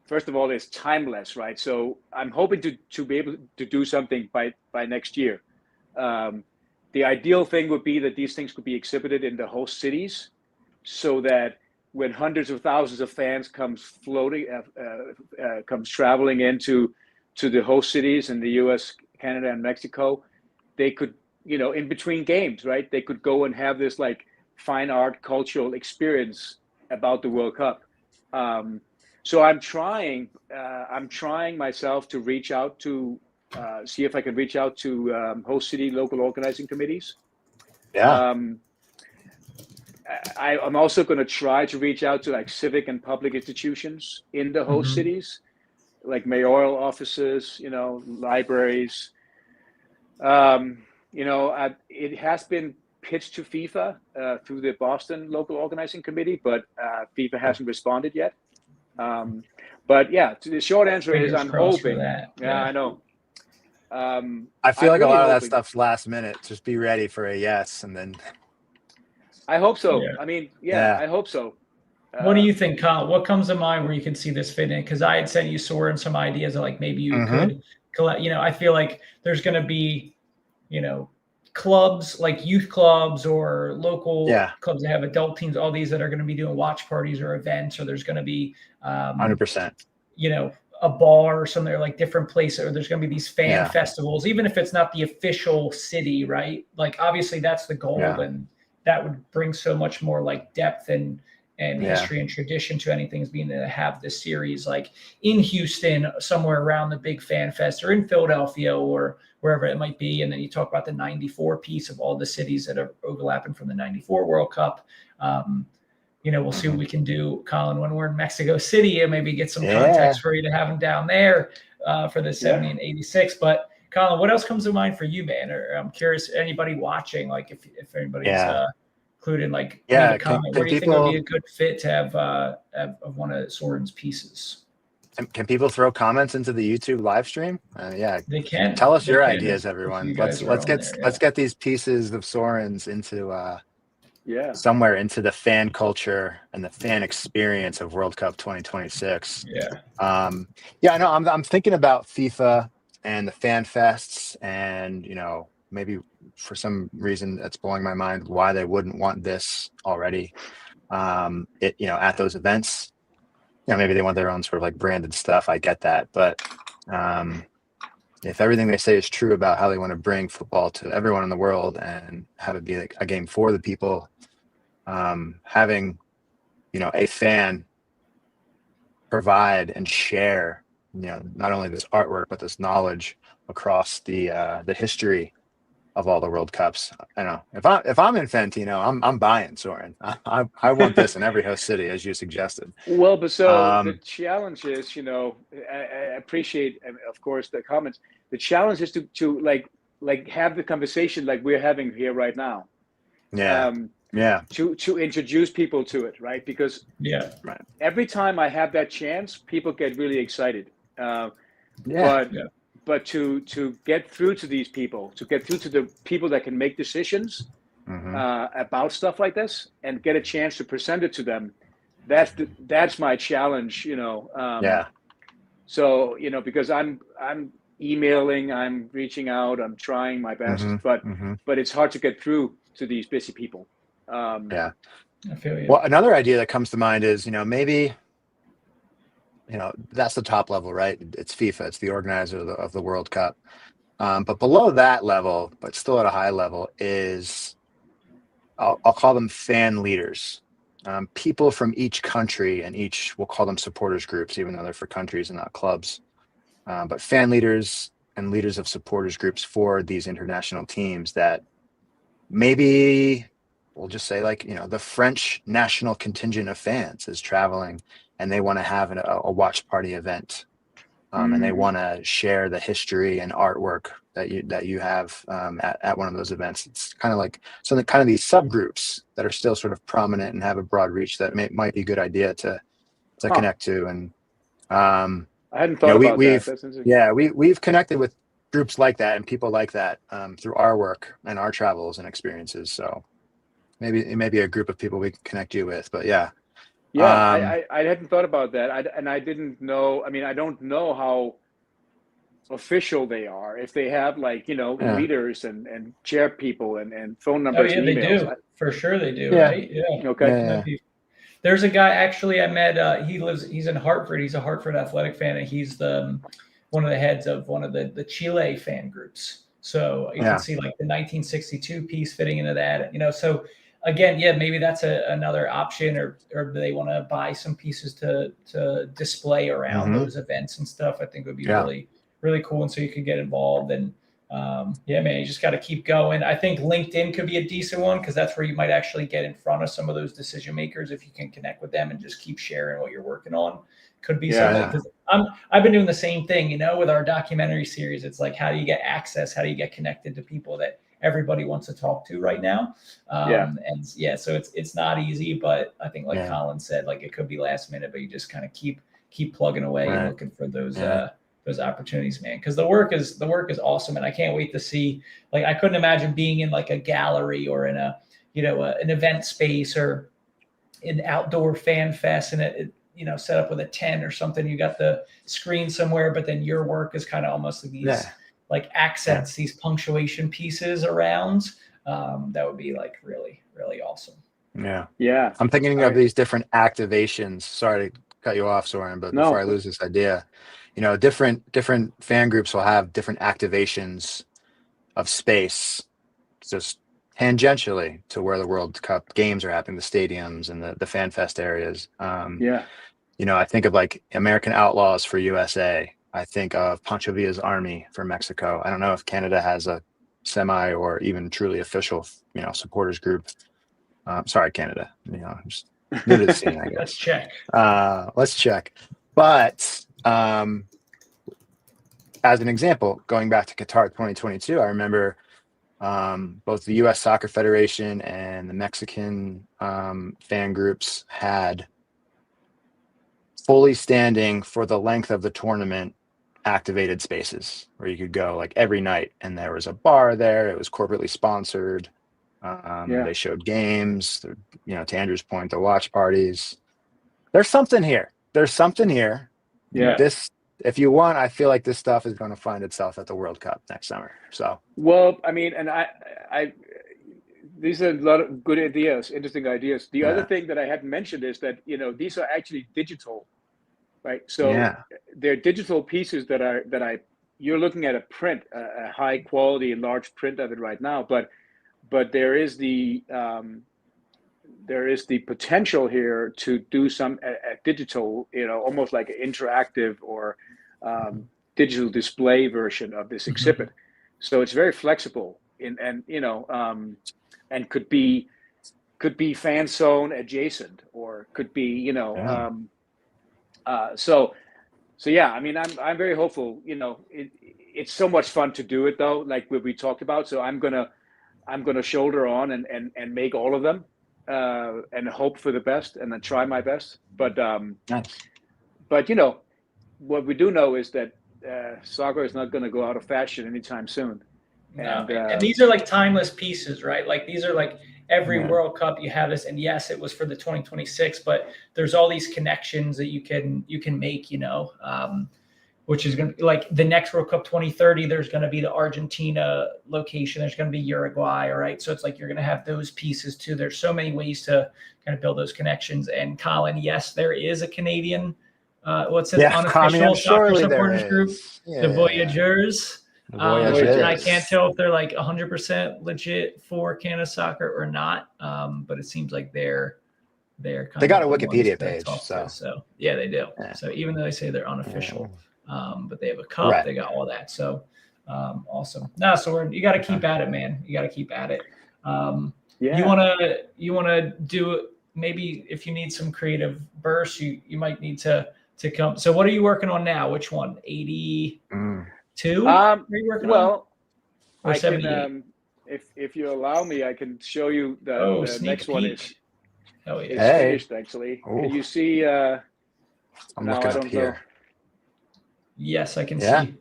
First of all, it's timeless, right? So I'm hoping to be able to do something by next year. The ideal thing would be that these things could be exhibited in the host cities, so that when hundreds of thousands of fans comes traveling into the host cities in the U.S., Canada, and Mexico, they could, in between games, right? They could go and have this like fine art cultural experience about the World Cup. So I'm trying myself to reach out to see if I can reach out to host city local organizing committees. Yeah. I'm also going to try to reach out to like civic and public institutions in the host cities, like mayoral offices, libraries. It has been pitched to FIFA through the Boston local organizing committee, but FIFA hasn't responded yet. But yeah, the short answer is I'm hoping. Yeah, I know. I feel like really a lot of that stuff's last minute. Just be ready for a yes, and then. I hope so. Yeah. I mean, I hope so. What do you think, Colin? What comes to mind where you can see this fit in? Because I had sent you, Soren, some ideas of like maybe you could collect. I feel like there's going to be, clubs like youth clubs or local clubs that have adult teams. All these that are going to be doing watch parties or events, or there's going to be 100%. A bar or something, or like different places, or there's going to be these fan festivals, even if it's not the official city, right? Like obviously that's the goal, and that would bring so much more like depth and history and tradition to anything, as being to have this series like in Houston, somewhere around the big fan fest, or in Philadelphia or wherever it might be. And then you talk about the 94 piece of all the cities that are overlapping from the 94 World Cup. We'll see what we can do, Colin, when we're in Mexico City, and maybe get some context for you to have them down there for the 70 and 86. But Colin, what else comes to mind for you, man? Or I'm curious, anybody watching, like if anybody's included, like leave a comment. Where do you think would be a good fit to have of one of Soren's pieces? Can people throw comments into the YouTube live stream? They can. Tell us your ideas, everyone. Let's get these pieces of Soren's into somewhere into the fan culture and the fan experience of World Cup 2026. I know. I'm thinking about FIFA and the fan fests, and maybe for some reason that's blowing my mind why they wouldn't want this already. At those events, maybe they want their own sort of like branded stuff. I get that, but if everything they say is true about how they want to bring football to everyone in the world and have it be like a game for the people, having a fan provide and share not only this artwork but this knowledge across the history of all the World Cups. I know if I'm Infantino, I'm buying, Soren. I want this in every host city, as you suggested. Well, but so the challenge is, I appreciate, of course, the comments. The challenge is to like have the conversation like we're having here right now. To introduce people to it, right? Because every time I have that chance, people get really excited. But to get through to these people, to get through to the people that can make decisions about stuff like this, and get a chance to present it to them, that's my challenge. So because I'm emailing, I'm reaching out, I'm trying my best, but it's hard to get through to these busy people. I feel you. Well, another idea that comes to mind is maybe. That's the top level, right? It's FIFA. It's the organizer of the World Cup. But below that level, but still at a high level, is I'll call them fan leaders. People from each country, and we'll call them supporters groups, even though they're for countries and not clubs. But fan leaders and leaders of supporters groups for these international teams that maybe we'll just say the French national contingent of fans is traveling and they want to have a watch party event and they want to share the history and artwork that you have at one of those events. It's kind of like kind of these subgroups that are still sort of prominent and have a broad reach that might be a good idea to connect to. And I hadn't thought about that. That's interesting. Yeah, we've connected with groups like that and people like that through our work and our travels and experiences. So maybe it may be a group of people we can connect you with. But yeah. I hadn't thought about that. I didn't know. I mean, I don't know how official they are. If they have leaders and chair people and phone numbers. Oh yeah, and emails. They do. For sure they do. Yeah. Right? Yeah. Okay. Yeah. There's a guy actually I met. He's in Hartford. He's a Hartford Athletic fan, and he's one of the heads of one of the Chile fan groups. So you can see like the 1962 piece fitting into that. So again, maybe that's another option, or they want to buy some pieces to display around those events and stuff. I think would be really, really cool. And so you could get involved and man, you just got to keep going. I think LinkedIn could be a decent one because that's where you might actually get in front of some of those decision makers if you can connect with them and just keep sharing what you're working on. Could be something because I've been doing the same thing, with our documentary series. It's like, how do you get access? How do you get connected to people that everybody wants to talk to right now? So it's not easy, but I think like Colin said, like it could be last minute, but you just kind of keep plugging away and looking for those opportunities, man. Because the work is awesome, and I can't wait to see. Like I couldn't imagine being in like a gallery or in a an event space or an outdoor fan fest and it set up with a tent or something. You got the screen somewhere, but then your work is kind of almost like these like accents, these punctuation pieces around. That would be like really, really awesome. Yeah. I'm thinking of these different activations. Sorry to cut you off, Soren, but before I lose this idea, different fan groups will have different activations of space, just tangentially to where the World Cup games are happening, the stadiums and the fan fest areas. I think of like American Outlaws for USA. I think of Pancho Villa's Army for Mexico. I don't know if Canada has a semi or even truly official, supporters group. Sorry, Canada. Just new to the scene, I guess. Let's check. But as an example, going back to Qatar 2022, I remember both the U.S. Soccer Federation and the Mexican fan groups had fully standing for the length of the tournament activated spaces where you could go like every night, and there was a bar there. It was corporately sponsored. They showed games. To Andrew's point, the watch parties. There's something here. Yeah. If you want, I feel like this stuff is going to find itself at the World Cup next summer. So, well, I mean, and I these are a lot of good ideas, interesting ideas. The other thing that I hadn't mentioned is that, these are actually digital, right? So they're digital pieces that you're looking at a high quality and large print of it right now, but there is the potential here to do some digital, almost like an interactive or digital display version of this exhibit. So it's very flexible and could be fan zone adjacent, or could be, so yeah, I mean, I'm very hopeful. It's so much fun to do it though, like what we talked about. So I'm gonna shoulder on and make all of them and hope for the best and then try my best. But what we do know is that soccer is not going to go out of fashion anytime soon. And these are like timeless pieces, right? Like these are like every World Cup you have this, and yes, it was for the 2026, but there's all these connections that you can make, which is going to, like the next World Cup 2030, there's going to be the Argentina location. There's going to be Uruguay. All right. So it's like, you're going to have those pieces too. There's so many ways to kind of build those connections. And Colin, yes, there is a Canadian, what's it? Unofficial soccer supporters group, the Voyageurs. And I can't tell if they're like 100% legit for Canada soccer or not. But it seems like they're kind they got a of Wikipedia page. So yeah, they do. Yeah. So even though they say they're unofficial, but they have a cup, they got all that. So awesome. No, so you got to keep at it, man. You got to keep at it. You want to do, maybe if you need some creative bursts, you might need to to come. So what are you working on now? Which one? 82? Are you working on? Well, Or I 78? can, if you allow me, I can show you the Sneak next one peek. Oh, yeah. is Hey. finished actually. Ooh. Can you see? I'm No, looking I up don't know. here. Yes, I can Yeah. see.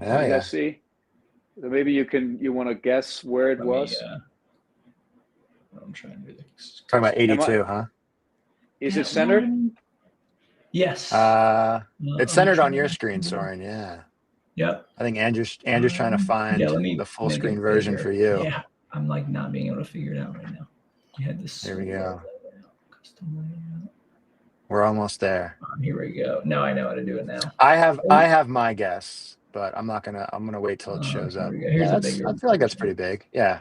Yeah, You yeah. guys see? So maybe you want to guess where it Let was? me, I'm trying to do this. Talking about 82, huh? Is it centered? Yes. It's centered on your screen, Soren. Yeah. Yep. I think Andrew's trying to find Yeah, let me the full make it screen version bigger. for you. Yeah, I'm like not being able to figure it out right now. You had this. There we go. Custom layout. We're almost there. Here we go. Now I know how to do it now. I have my guess, but I'm gonna wait till it shows up. Here's Yeah, a bigger. I feel like that's pretty big. Yeah.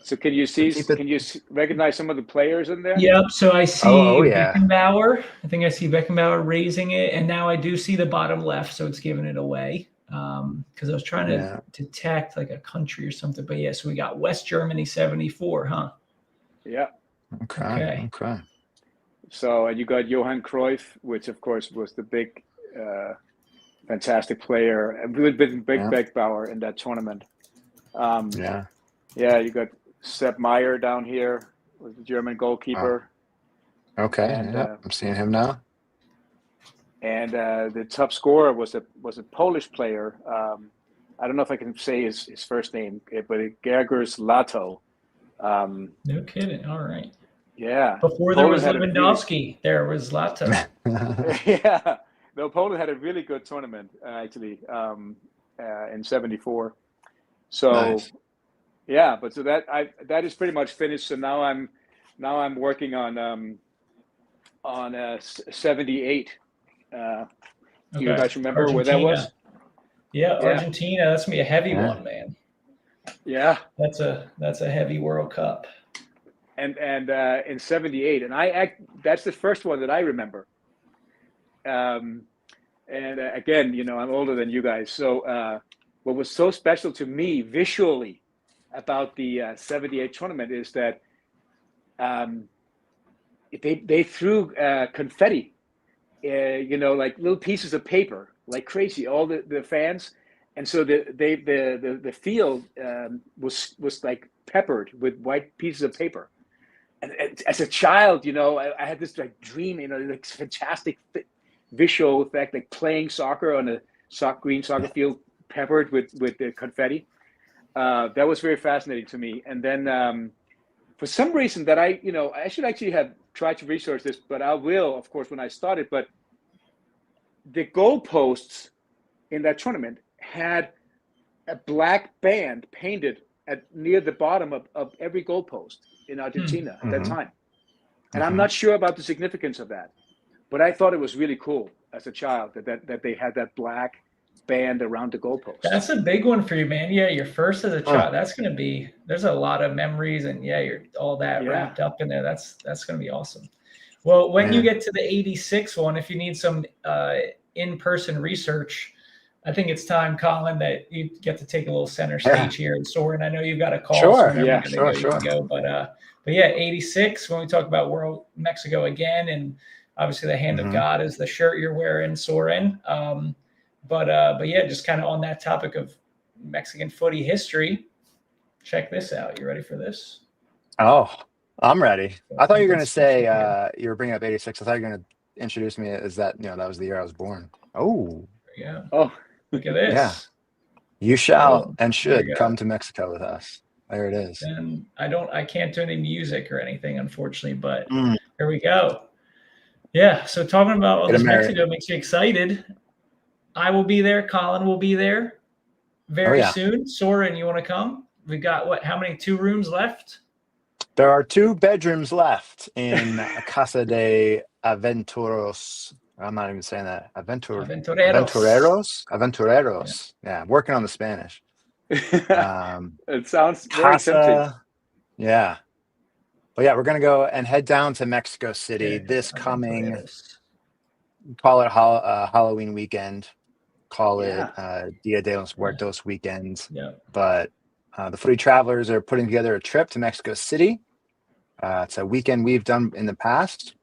So can you see? keep it- Can you recognize some of the players in there? Yep. So I see yeah. Beckenbauer. I think I see Beckenbauer raising it, and now I do see the bottom left, so it's giving it away. Because I was trying to detect like a country or something, but yeah. So we got West Germany 74, huh? Yeah. Okay. So and you got Johan Cruyff, which of course was the big, fantastic player, and with big Beckenbauer in that tournament. Yeah, you got Sepp Maier down here, was the German goalkeeper. Okay, and, I'm seeing him now. And the top scorer was a Polish player. I don't know if I can say his first name, but Grzegorz Lato. No kidding. All right. Yeah. Before there was Lewandowski, there was Lato. Yeah. No, Poland had a really good tournament actually in '74. So. Nice. Yeah, but so that is pretty much finished. So now I'm working on 78. You guys remember Argentina. where that was? Yeah, Argentina. That's gonna be a heavy one, man. Yeah, that's a heavy World Cup. And in '78, and that's the first one that I remember. And again, I'm older than you guys. So what was so special to me visually about the '78 tournament is that they threw confetti, like little pieces of paper, like crazy, all the fans, and so the field was like peppered with white pieces of paper. And as a child, I had this like dream, like fantastic visual effect, like playing soccer on a green soccer field peppered with the confetti. That was very fascinating to me. And then for some reason that I should actually have tried to research this, but I will, of course, when I started. But the goalposts in that tournament had a black band painted near the bottom of every goalpost in Argentina at that time. And I'm not sure about the significance of that, but I thought it was really cool as a child that they had that black band around the goalpost. That's a big one for you, man. Yeah, you're first as a child. That's going to be, there's a lot of memories, and you're all that wrapped up in there. That's going to be awesome. Well, when you get to the 86 one, if you need some in-person research, I think it's time, Colin, that you get to take a little center stage here. And Soren, I know you've got a call. Sure. So you can go. But yeah, 86, when we talk about World Mexico again, and obviously the hand of God is the shirt you're wearing, Soren. But yeah, just kind of on that topic of Mexican footy history, check this out. You ready for this? Oh, I'm ready. I thought you were going to say you were bringing up 86. I thought you were going to introduce me as that, that was the year I was born. Oh. Yeah. Oh, look at this. Yeah. You shall and should come to Mexico with us. There it is. And I can't do any music or anything, unfortunately, but here we go. Yeah. So talking about all this Mexico makes you excited. I will be there. Colin will be there very soon. Soren, you want to come? We got how many 2 rooms left? There are 2 bedrooms left in Casa de Aventuros. I'm not even saying that. Aventureros. Yeah, working on the Spanish. It sounds very tempting. Yeah. But yeah, we're going to go and head down to Mexico City this coming, call it Halloween weekend. Call it Dia de los Muertos weekend. Yeah. But the Footy Travelers are putting together a trip to Mexico City. It's a weekend we've done in the past.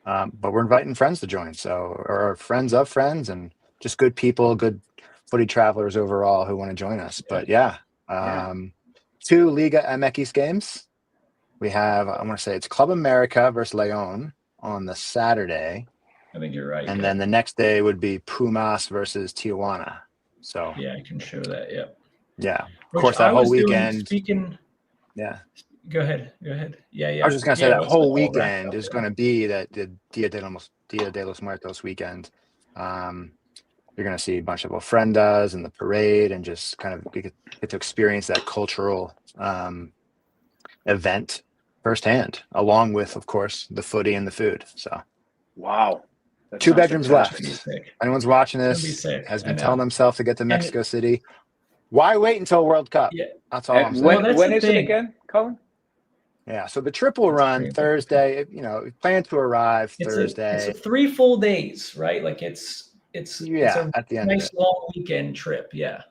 But we're inviting friends to join, or friends of friends, and just good people, good footy travelers overall who want to join us. But yeah, 2 Liga MX games. We have, I want to say it's Club America versus Leon on the Saturday. I think you're right. And then the next day would be Pumas versus Tijuana. So yeah, I can show that. Yeah. Yeah. Of course, that whole weekend. Yeah. Go ahead. Yeah. I was just gonna say that whole weekend is going to be the Dia de los Muertos weekend. You're going to see a bunch of ofrendas and the parade, and just kind of get to experience that cultural event firsthand, along with, of course, the footy and the food. So, wow. 2 bedrooms left. Anyone's watching this has been telling themselves to get to Mexico City. Why wait until World Cup? Yeah. That's all I'm saying. When is it again, Colin? Yeah, so the trip will run Thursday. We plan to arrive Thursday. It's 3 full days, right? Like it's a at the end nice long weekend trip. Yeah.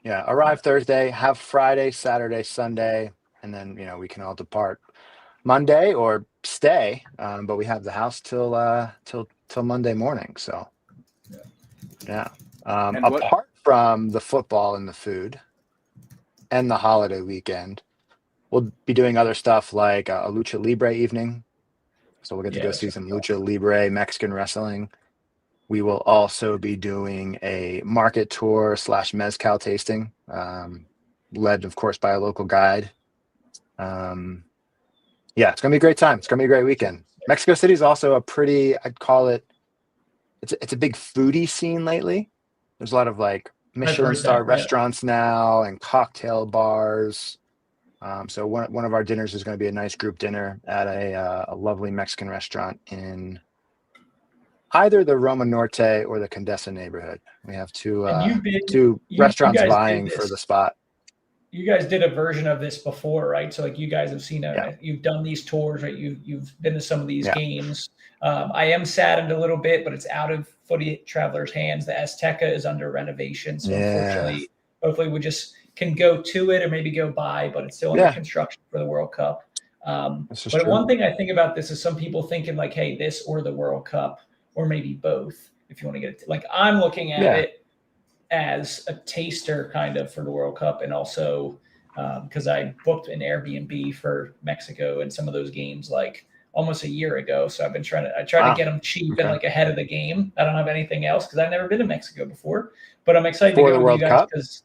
Yeah, arrive Thursday, have Friday, Saturday, Sunday, and then we can all depart Monday or stay. But we have the house till Monday morning. So yeah. Apart from the football and the food and the holiday weekend, we'll be doing other stuff like a Lucha Libre evening. So we'll get to go see some Lucha Libre Mexican wrestling. We will also be doing a market tour / mezcal tasting, led, of course, by a local guide. It's going to be a great time. It's going to be a great weekend. Mexico City is also I'd call it, it's a big foodie scene lately. There's a lot of like Michelin star restaurants now and cocktail bars. So one of our dinners is going to be a nice group dinner at a lovely Mexican restaurant in either the Roma Norte or the Condesa neighborhood. We have two restaurants vying for the spot. You guys did a version of this before, right? So like you guys have seen you've done these tours, right? You've been to some of these games. I am saddened a little bit, but it's out of Footy Travelers' hands. The Azteca is under renovation, so unfortunately, hopefully we just can go to it or maybe go by, but it's still under construction for the World Cup. But one thing I think about this is some people thinking like, hey, this or the World Cup, or maybe both, if you want to get it. Like I'm looking at it as a taster kind of for the World Cup, and also because I booked an Airbnb for Mexico and some of those games like almost a year ago. So I've been trying to get them cheap and like ahead of the game. I don't have anything else because I've never been to Mexico before, but I'm excited to go with you guys because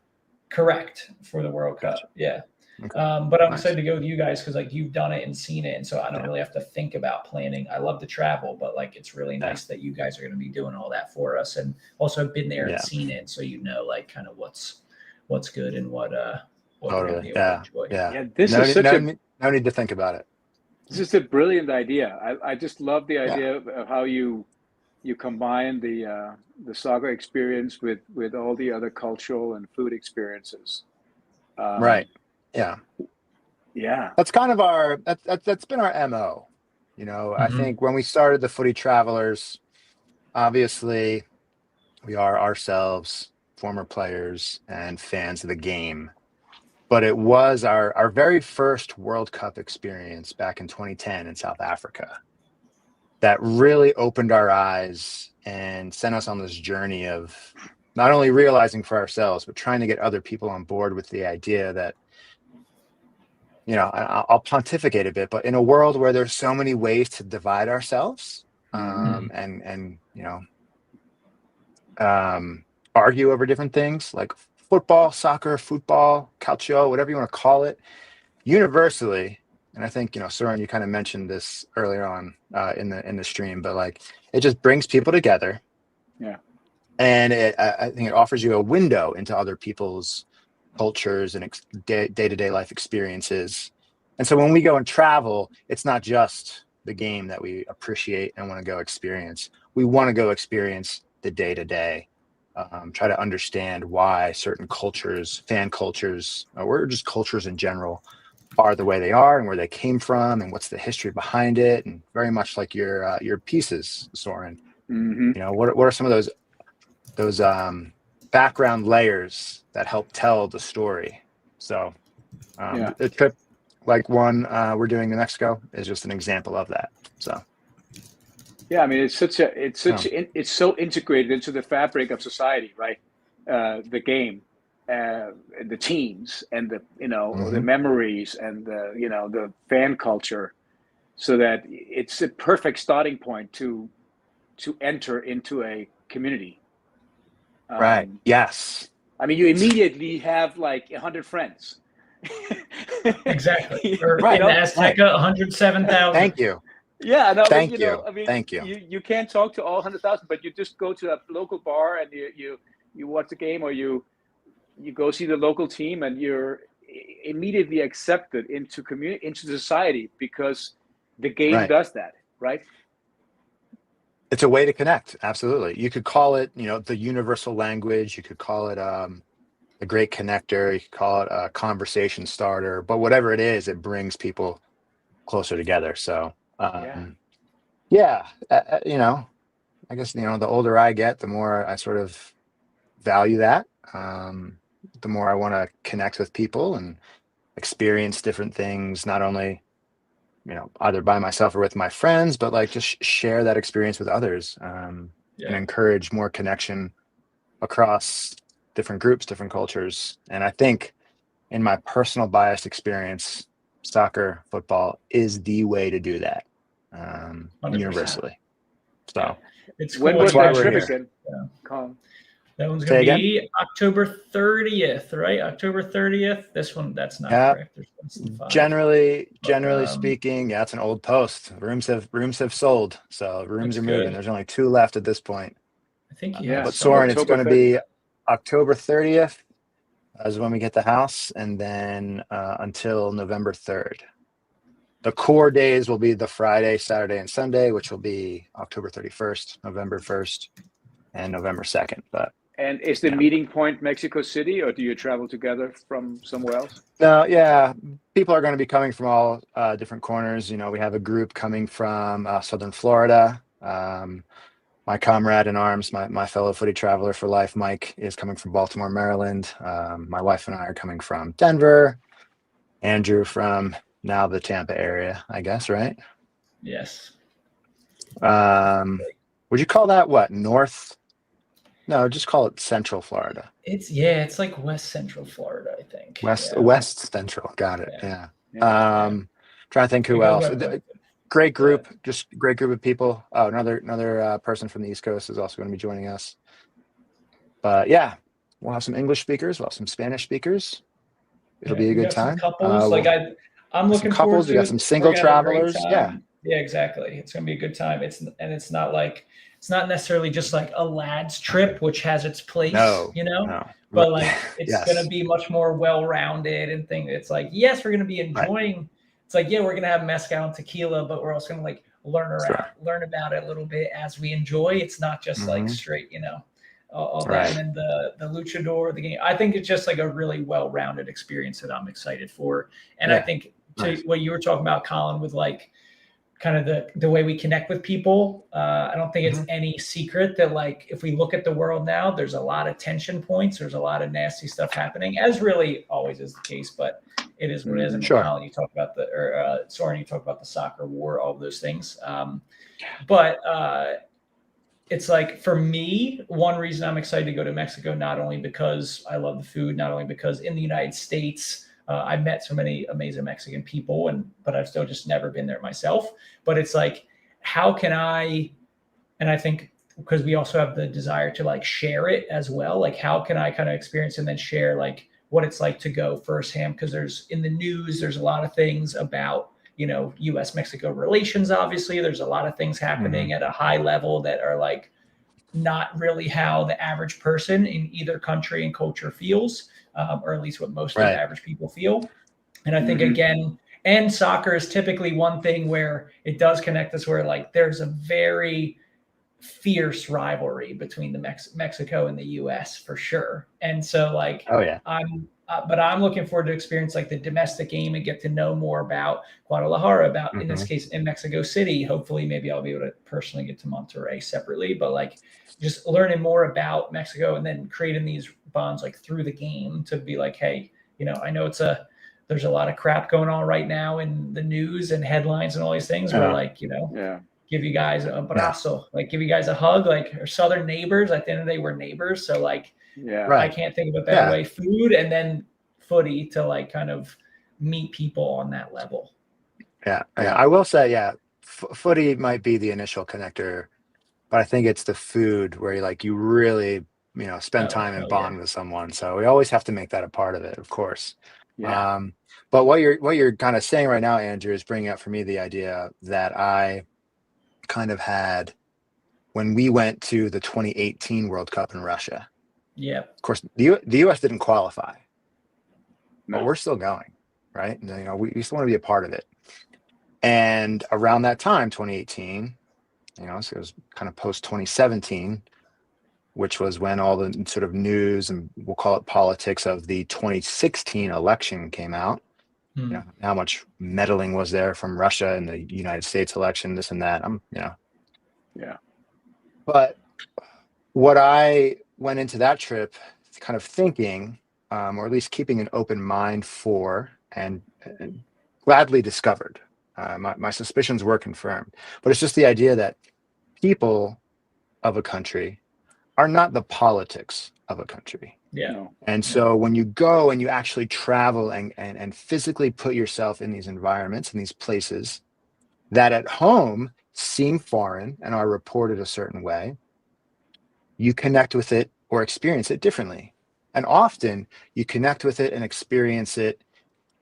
correct for the World Cup. Yeah. Okay. But I'm excited to go with you guys because like you've done it and seen it, and so I don't really have to think about planning. I love to travel, but like it's really nice that you guys are going to be doing all that for us, and also been there and seen it, so like kind of what's good and what we're going to be able to enjoy. Yeah, this is no need to think about it. This is a brilliant idea. I just love the idea of how you combine the soccer experience with all the other cultural and food experiences. Right. Yeah. That's kind of that's been our MO. I think when we started the Footy Travelers, obviously we are ourselves former players and fans of the game. But it was our very first World Cup experience back in 2010 in South Africa that really opened our eyes and sent us on this journey of not only realizing for ourselves, but trying to get other people on board with the idea that, I'll pontificate a bit, but in a world where there's so many ways to divide ourselves and argue over different things like football, soccer, football, calcio, whatever you want to call it, universally. And I think, Soren, you kind of mentioned this earlier on in the stream, but like it just brings people together. Yeah. And I think it offers you a window into other people's cultures and day-to-day life experiences. And so when we go and travel, it's not just the game that we appreciate and want to go experience. We want to go experience the day-to-day, try to understand why certain cultures, fan cultures, or just cultures in general, are the way they are and where they came from and what's the history behind it. And very much like your pieces, Soren. What are some of those background layers that help tell the story? So the trip like one we're doing in Mexico is just an example of that. So Yeah, I mean, it's so integrated into the fabric of society, right? The game, the teams, and the memories, and the fan culture, so that it's a perfect starting point to enter into a community. Right. Yes. I mean, you immediately have like 100 friends. Exactly. Or Right. in Azteca, 107,000. Thank you. Yeah, no, Thank but, you. I mean, Thank you. You can't talk to all 100,000, but you just go to a local bar and you watch the game, or you go see the local team, and you're immediately accepted into society, because the game does that, right? It's a way to connect. Absolutely. You could call it, the universal language. You could call it a great connector. You could call it a conversation starter. But whatever it is, it brings people closer together. So, I guess, the older I get, the more I sort of value that. The more I want to connect with people and experience different things, not only, either by myself or with my friends, but like just share that experience with others, and encourage more connection across different groups, different cultures. And I think, in my personal biased experience, soccer, football is the way to do that, 100%. Universally. So it's cool. When was why that we're trip here. again? Yeah. Colin? That one's Say going to again? be October 30th, right? October 30th. This one, that's not correct. There's less than 5. Generally speaking, it's an old post. Rooms have sold, so rooms That's are moving. good. There's only 2 left at this point. I think you Yeah, have But some. Soren, it's October going to be 30th. October 30th is when we get the house, and then until November 3rd. The core days will be the Friday, Saturday, and Sunday, which will be October 31st, November 1st, and November 2nd. But And is the meeting point Mexico City, or do you travel together from somewhere else? no, people are going to be coming from all different corners. We have a group coming from Southern Florida. My comrade in arms, my fellow footy traveler for life, Mike, is coming from Baltimore, Maryland. My wife and I are coming from Denver. Andrew from now the Tampa area, I guess, right? Yes. Would you call that what? North? No, just call it Central Florida. It's like West Central Florida, I think. West Central. Got it. Yeah. Trying to think who Good else. website. Great group, just great group of people. Oh, another person from the East Coast is also going to be joining us. But we'll have some English speakers. We'll have some Spanish speakers. It'll be a good time. Some couples. I'm looking some couples. forward to We got it. some single We're gonna have a great travelers. time. Yeah, exactly. It's going to be a good time. It's not necessarily just like a lads trip, which has its place, No. but like it's going to be much more well-rounded and thing. It's like, yes, we're going to be enjoying. Right. It's like, we're going to have mezcal and tequila, but we're also going to like learn about it a little bit as we enjoy. It's not just like straight, all that. And then the luchador, the game. I think it's just like a really well-rounded experience that I'm excited for. And I think what you were talking about, Colin, with like kind of the way we connect with people. I don't think it's any secret that like, if we look at the world now, there's a lot of tension points. There's a lot of nasty stuff happening, as really always is the case, but it is what it is. And Colin, you talk about Soren, you talk about the soccer war, all of those things. But it's like, for me, one reason I'm excited to go to Mexico, not only because I love the food, not only because in the United States, I've met so many amazing Mexican people, but I've still just never been there myself. But it's like, how can I, and I think because we also have the desire to like share it as well, like how can I kind of experience and then share like what it's like to go firsthand? Because there's in the news, there's a lot of things about, U.S.-Mexico relations. Obviously, there's a lot of things happening at a high level that are like not really how the average person in either country and culture feels. Or at least what most of the average people feel. And I think, again, and soccer is typically one thing where it does connect us, where like there's a very fierce rivalry between the Mexico and the US for sure. And so like, I'm looking forward to experience like the domestic game and get to know more about Guadalajara, about in this case in Mexico City. Hopefully maybe I'll be able to personally get to Monterrey separately, but like just learning more about Mexico and then creating these bonds like through the game to be like, hey, I know there's a lot of crap going on right now in the news and headlines and all these things where like, give you guys a abrazo, like give you guys a hug, like our southern neighbors. At the end of the day, we're neighbors. So like, I can't think of a better way. Food and then footy to like kind of meet people on that level. Yeah. I will say, footy might be the initial connector, but I think it's the food where you really, spend time and bond with someone. So we always have to make that a part of it, of course. Yeah. But what you're kind of saying right now, Andrew, is bringing up for me the idea that I kind of had when we went to the 2018 World Cup in Russia. Yeah. Of course, the U.S. didn't qualify, No. but we're still going, right? And, we still want to be a part of it. And around that time, 2018, so it was kind of post 2017, which was when all the sort of news and we'll call it politics of the 2016 election came out. How much meddling was there from Russia in the United States election, this and that. Yeah. But what I went into that trip kind of thinking, or at least keeping an open mind for, and gladly discovered, my suspicions were confirmed. But it's just the idea that people of a country are not the politics of a country. Yeah. And so when you go and you actually travel and physically put yourself in these environments, in these places that at home seem foreign and are reported a certain way, you connect with it or experience it differently. And often you connect with it and experience it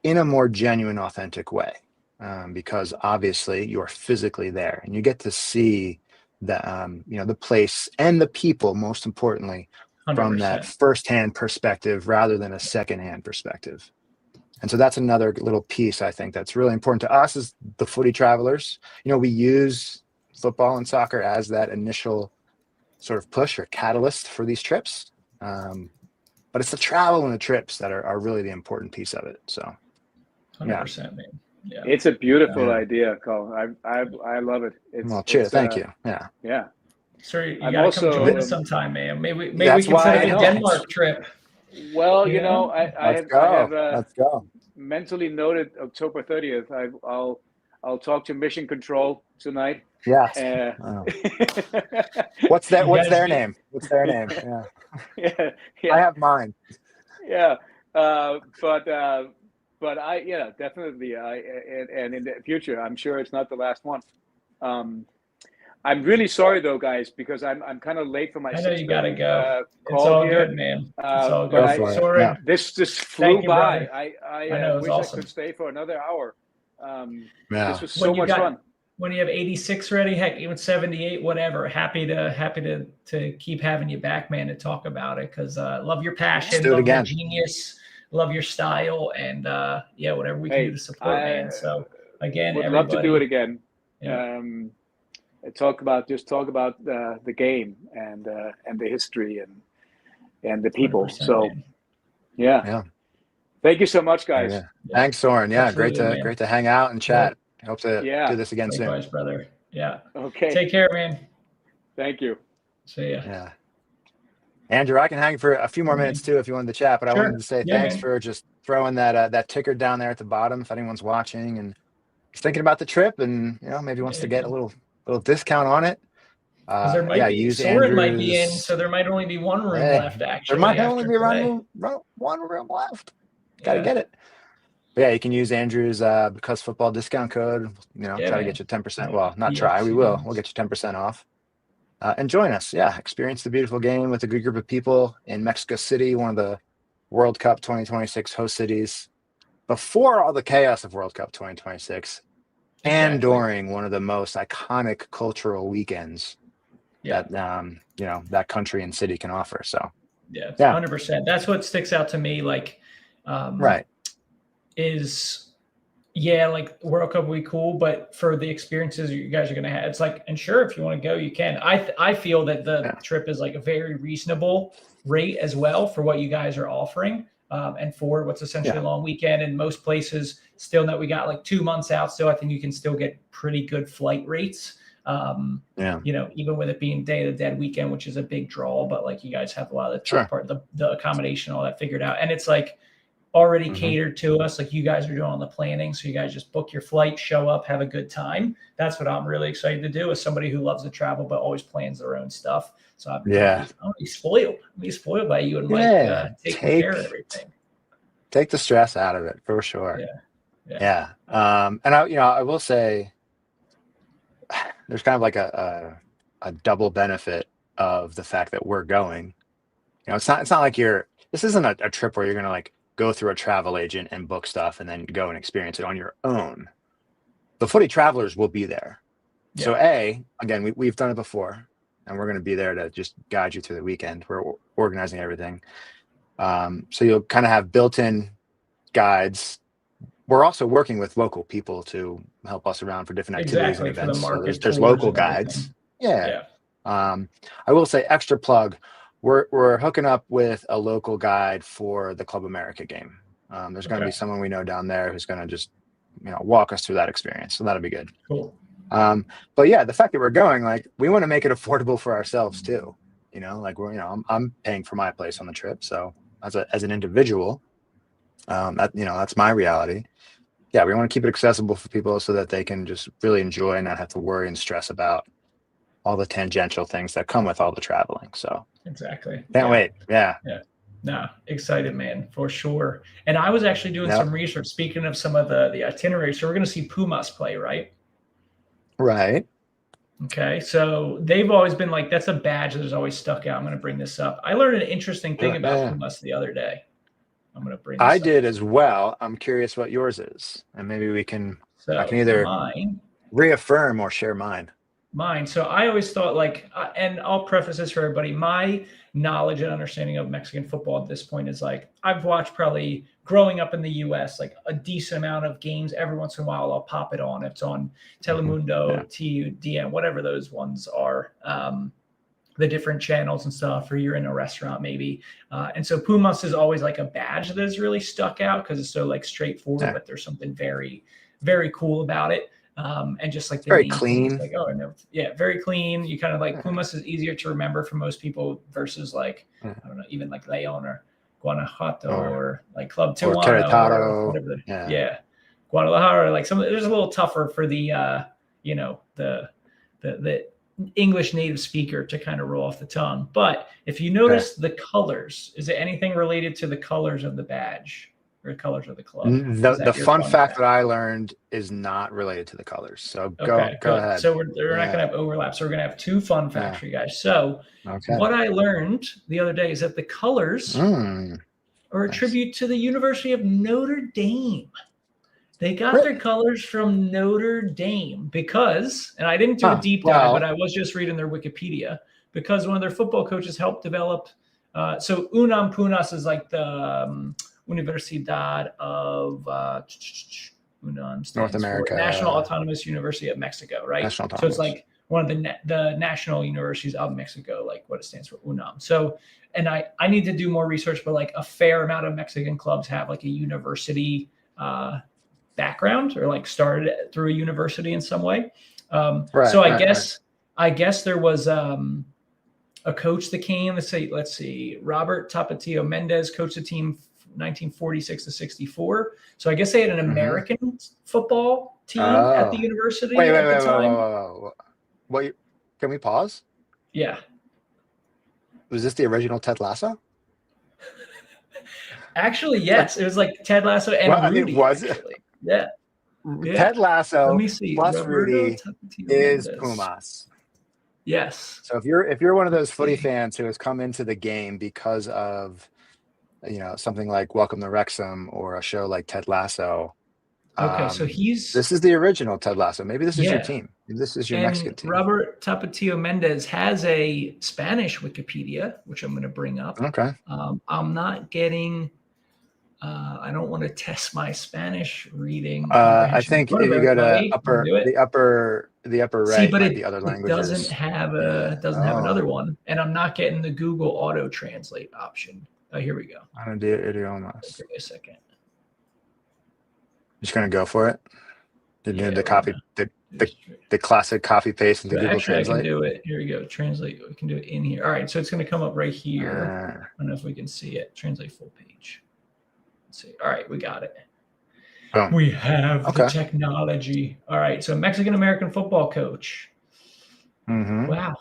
in a more genuine, authentic way, because obviously you're physically there and you get to see the place and the people, most importantly, 100%. from that firsthand perspective rather than a secondhand perspective. And so that's another little piece I think that's really important to us as the Footy Travelers. We use football and soccer as that initial sort of push or catalyst for these trips. But it's the travel and the trips that are really the important piece of it. So 100%, man. Yeah. It's a beautiful idea, Colin. I love it. Cheers. Thank you. Yeah. Yeah. Sir, you gotta come join us sometime, man. Maybe we can set up a Denmark trip. Well, I have let's go. Mentally noted October 30th. I'll talk to Mission Control tonight. Yes. What's their name? What's their name? Yeah. I have mine. Yeah. But I definitely and in the future I'm sure it's not the last one. I'm really sorry though, guys, because I'm kind of late for my. I know you gotta go. It's all good, man. It's all good. Sorry, this just flew by. I know, wish awesome. I could stay for another hour. This was so much fun. When you have 86 ready, heck, even 78, whatever. Happy to keep having you back, man, to talk about it, because love your passion, love your genius, love your style, and whatever we can do to support, man. So again, would everybody, love to do it again. Yeah. Talk about the game and the history and the people. So yeah. Thank you so much, guys. Yeah. Thanks, Soren. Yeah, absolutely, great to hang out and chat. Hope to do this again Likewise, soon. brother. Yeah. Okay. Take care, man. Thank you. See ya. Yeah. Andrew, I can hang for a few more minutes too if you wanted to chat, but I wanted to say thanks for just throwing that ticker down there at the bottom if anyone's watching and is thinking about the trip and maybe wants to get a little discount on it. There might be Soren might be in, so there might only be one room left. Actually, there might only be one room left. Got to get it. But yeah, you can use Andrew's Because Football discount code. Try to get you 10%. Well, not try. We will. We'll get you 10% off. And join us. Yeah, experience the beautiful game with a good group of people in Mexico City, one of the World Cup 2026 host cities. Before all the chaos of World Cup 2026, and during one of the most iconic cultural weekends that that country and city can offer. So 100%. That's what sticks out to me. Like, like World Cup will be cool, but for the experiences you guys are going to have, it's like, and sure, if you want to go, you can. I feel that the trip is like a very reasonable rate as well for what you guys are offering. And for what's essentially a long weekend, and most places still that we got like 2 months out. Still, I think you can still get pretty good flight rates. Even with it being Day of the Dead weekend, which is a big draw, but like you guys have a lot of the part, the accommodation, all that figured out. And it's like, already Mhm. catered to us, like you guys are doing on the planning. So you guys just book your flight, show up, have a good time. That's what I'm really excited to do as somebody who loves to travel but always plans their own stuff. So I'm Yeah. gonna be spoiled. I'm gonna be spoiled by you and Mike Yeah. taking care of everything. Take the stress out of it for sure. Yeah. And I will say there's kind of like a double benefit of the fact that we're going. It's not like this isn't a trip where you're going to like go through a travel agent and book stuff and then go and experience it on your own. The Footy Travelers will be there. Yeah. So again, we've done it before, and we're going to be there to just guide you through the weekend. We're organizing everything. So you'll kind of have built-in guides. We're also working with local people to help us around for different activities and events. For the market So there's tours local and guides. everything. Yeah. I will say, extra plug, we're hooking up with a local guide for the Club America game. There's going to be someone we know down there who's going to just walk us through that experience. So that'll be good. Cool. But yeah, the fact that we're going, like, we want to make it affordable for ourselves too. Like I'm paying for my place on the trip. So as an individual, that's my reality. Yeah, we want to keep it accessible for people so that they can just really enjoy and not have to worry and stress about all the tangential things that come with all the traveling. So exactly. Can't wait. Yeah. No, excited, man, for sure. And I was actually doing some research. Speaking of some of the itineraries, so we're going to see Pumas play, right? Right. Okay, so they've always been like, that's a badge that has always stuck out. I'm going to bring this up. I learned an interesting thing about Pumas the other day. I'm going to bring this I up. did as well. I'm curious what yours is, and maybe I can either reaffirm or share mine. So I always thought, like, and I'll preface this for everybody, my knowledge and understanding of Mexican football at this point is like, I've watched probably growing up in the US, like a decent amount of games. Every once in a while I'll pop it on. It's on Telemundo, TUDN, whatever those ones are, the different channels and stuff, or you're in a restaurant maybe. And so Pumas is always like a badge that has really stuck out because it's so like straightforward, but there's something very, very cool about it. And just like the very clean, like, very clean. You kind of like Pumas is easier to remember for most people versus like I don't know, even like Leon or Guanajuato or like Club Tijuana or whatever. Guadalajara. Like there's a little tougher for the the English native speaker to kind of roll off the tongue. But if you notice the colors, is it anything related to the colors of the badge? Or colors of the club? The fun fact that I learned is not related to the colors. So go ahead. So we're not going to have overlap. So we're going to have two fun facts for you guys. So what I learned the other day is that the colors are a tribute to the University of Notre Dame. They got their colors from Notre Dame because, and I didn't do a deep dive, but I was just reading their Wikipedia, because one of their football coaches helped develop. So UNAM Punas is like the Universidad of UNAM, North America, National Autonomous University of Mexico, right? So it's like one of the national universities of Mexico, like what it stands for, UNAM. So, and I need to do more research, but like a fair amount of Mexican clubs have like a university background or like started through a university in some way. So I guess there was a coach that came. Let's see, Robert Tapatio Mendez coached the team 1946 to 64. So I guess they had an American football team at the university at the time. Wait, can we pause? Yeah. Was this the original Ted Lasso? Actually, yes. It was like Ted Lasso and Rudy. Was it? Yeah. Ted Lasso Let me see. plus Roberto Rudy is Mendez. Pumas. Yes. So if you're one of those footy fans who has come into the game because of something like Welcome to Wrexham or a show like Ted Lasso. So this is the original Ted Lasso. Maybe this is your team. Maybe this is your Mexican team. Robert Tapatio Mendez has a Spanish Wikipedia, which I'm going to bring up. Okay. I'm not getting. I don't want to test my Spanish reading. I think if you go to the upper right, but the other languages. It doesn't have another one, and I'm not getting the Google Auto Translate option. Oh, here we go. I don't do it almost. Give me a second. Just gonna go for it. Did you the copy the classic copy paste into Google Translate? I can do it. Here we go. Translate. We can do it in here. All right. So it's gonna come up right here. I don't know if we can see it. Translate full page. Let's see. All right, we got it. Boom. We have the Okay. technology. All right, so Mexican-American football coach. Mm-hmm. Wow.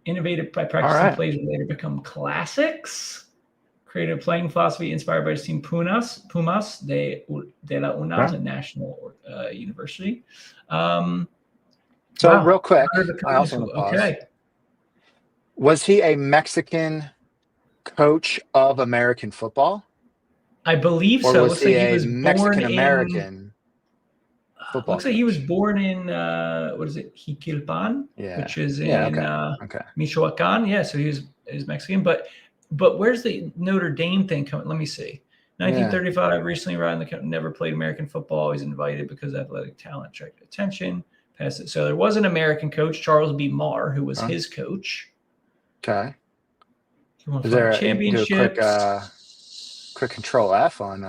Innovated by practicing right. plays that later become classics. Created a playing philosophy inspired by his team Pumas de la UNAM, Okay. the national university. So Wow. real quick, Under the I also want to pause. Okay. Was he a Mexican coach of American football? I believe Or so. was Looks he like he a was born in. Mexican-American football Looks like he was coach? born in what is it, Jiquilpan, Yeah. which is Yeah, in okay. Michoacan. Yeah, so he's Mexican, but where's the Notre Dame thing coming? Let me see. 1935, recently arrived in the country, never played American football. He's invited because athletic talent attracted attention. Passed it. So there was an American coach, Charles B. Marr, who was his coach. Okay. He won Is there 5 championships. do a quick Control F on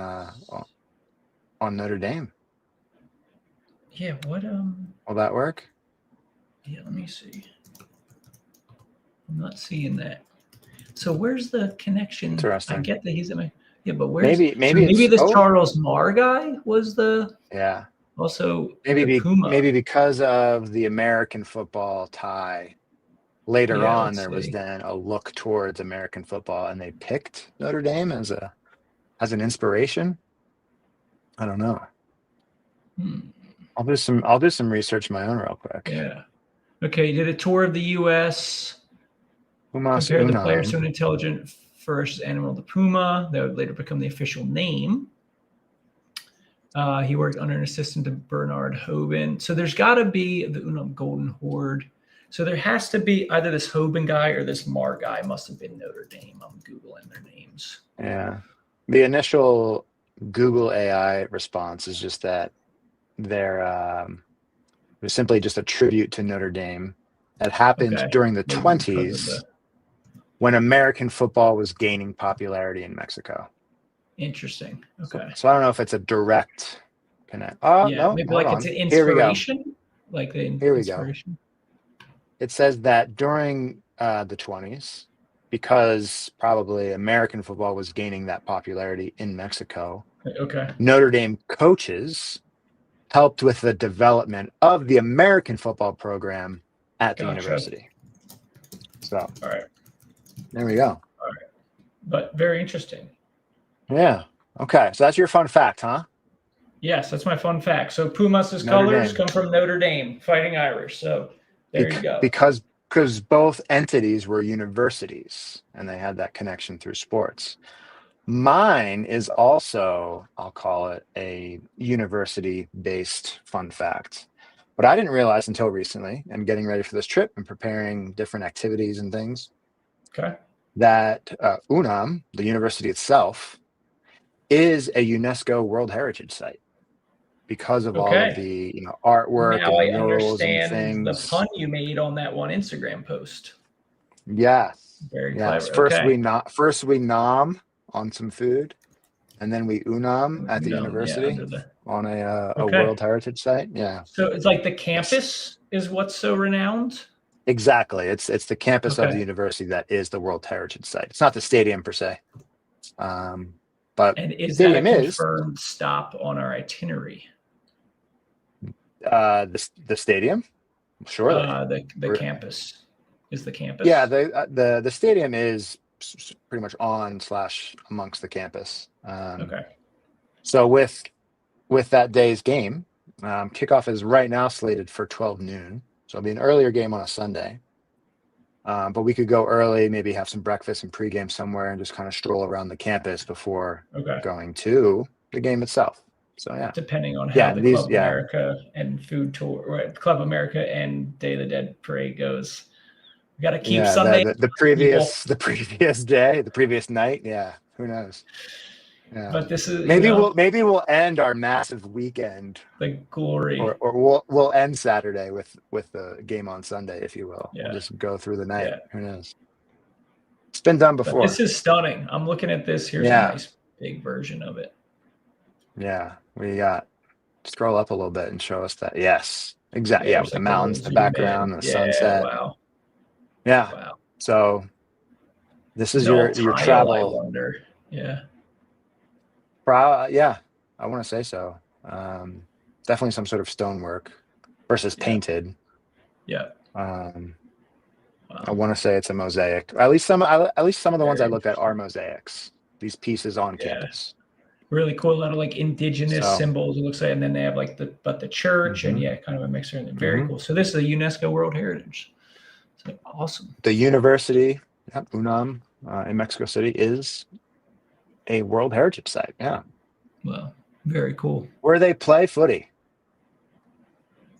Notre Dame? Yeah, what Will that work? Yeah, let me see. I'm not seeing that. So where's the connection? Interesting. I get that he's but where's maybe this Charles Marr guy was the also maybe because of the American football tie. Later on, there was then a look towards American football, and they picked Notre Dame as an inspiration. I don't know. I'll do some research of my own real quick. Yeah. Okay. Did a tour of the U.S. Pumas Compared the Unam. players to an intelligent first animal, the puma. That would later become the official name. He worked under an assistant to Bernard Hoban. So there's got to be the Unam Golden Horde. So there has to be either this Hoban guy or this Marr guy must have been Notre Dame. I'm Googling their names. Yeah. The initial Google AI response is just that they're it was simply just a tribute to Notre Dame that happened during the 20s when American football was gaining popularity in Mexico. Interesting. Okay. So I don't know if it's a direct connect. Oh, yeah, no. maybe Hold like on. it's an inspiration. Like the inspiration. It says that during the 20s, because probably American football was gaining that popularity in Mexico, Notre Dame coaches helped with the development of the American football program at the university. So, all right. There we go. All right. But very interesting. Yeah. Okay. So that's your fun fact, huh? Yes, that's my fun fact. So Pumas' colors come from Notre Dame, Fighting Irish. So there you go. Because both entities were universities and they had that connection through sports. Mine is also, I'll call it a university-based fun fact. But I didn't realize until recently, and getting ready for this trip and preparing different activities and things, that UNAM, the university itself, is a UNESCO World Heritage Site because of all of the artwork now and murals and things. The pun you made on that one Instagram post. Yes. Very clever. First we nom on some food, and then we unam at the university on a World Heritage Site. Yeah. So it's like the campus is what's so renowned? Exactly. It's the campus of the university that is the World Heritage Site. It's not the stadium per se. But and is that a confirmed stop on our itinerary? The stadium? Surely. The campus. Is the campus? Yeah, the stadium is pretty much on/amongst the campus. So with that day's game, kickoff is right now slated for 12 noon. So it'll be an earlier game on a Sunday. But we could go early, maybe have some breakfast and pregame somewhere and just kind of stroll around the campus before going to the game itself. So yeah. Depending on how the Club America and food tour, or Club America and Day of the Dead parade goes. We got to keep Sunday. The previous day, the previous night. Yeah. Who knows? Yeah. But this is maybe we'll end our massive weekend. The glory. Or we'll end Saturday with the game on Sunday, if you will. Yeah. We'll just go through the night. Yeah. Who knows? It's been done before. But this is stunning. I'm looking at this. Here's a nice big version of it. Yeah. We got scroll up a little bit and show us that. Yes. Exactly. Yeah, with the mountains, the background, the sunset. Wow. Yeah. Wow. So this is your travel. I wonder. Yeah. Yeah, I want to say so. Definitely some sort of stonework versus painted. Yeah. I want to say it's a mosaic. At least some of the ones I looked at are mosaics. These pieces on campus. Really cool. A lot of like indigenous symbols, it looks like, and then they have like the church and kind of a mixture. And very cool. So this is a UNESCO World Heritage. So awesome. The university, UNAM, in Mexico City is a World Heritage Site. Yeah. Well, very cool. Where they play footy.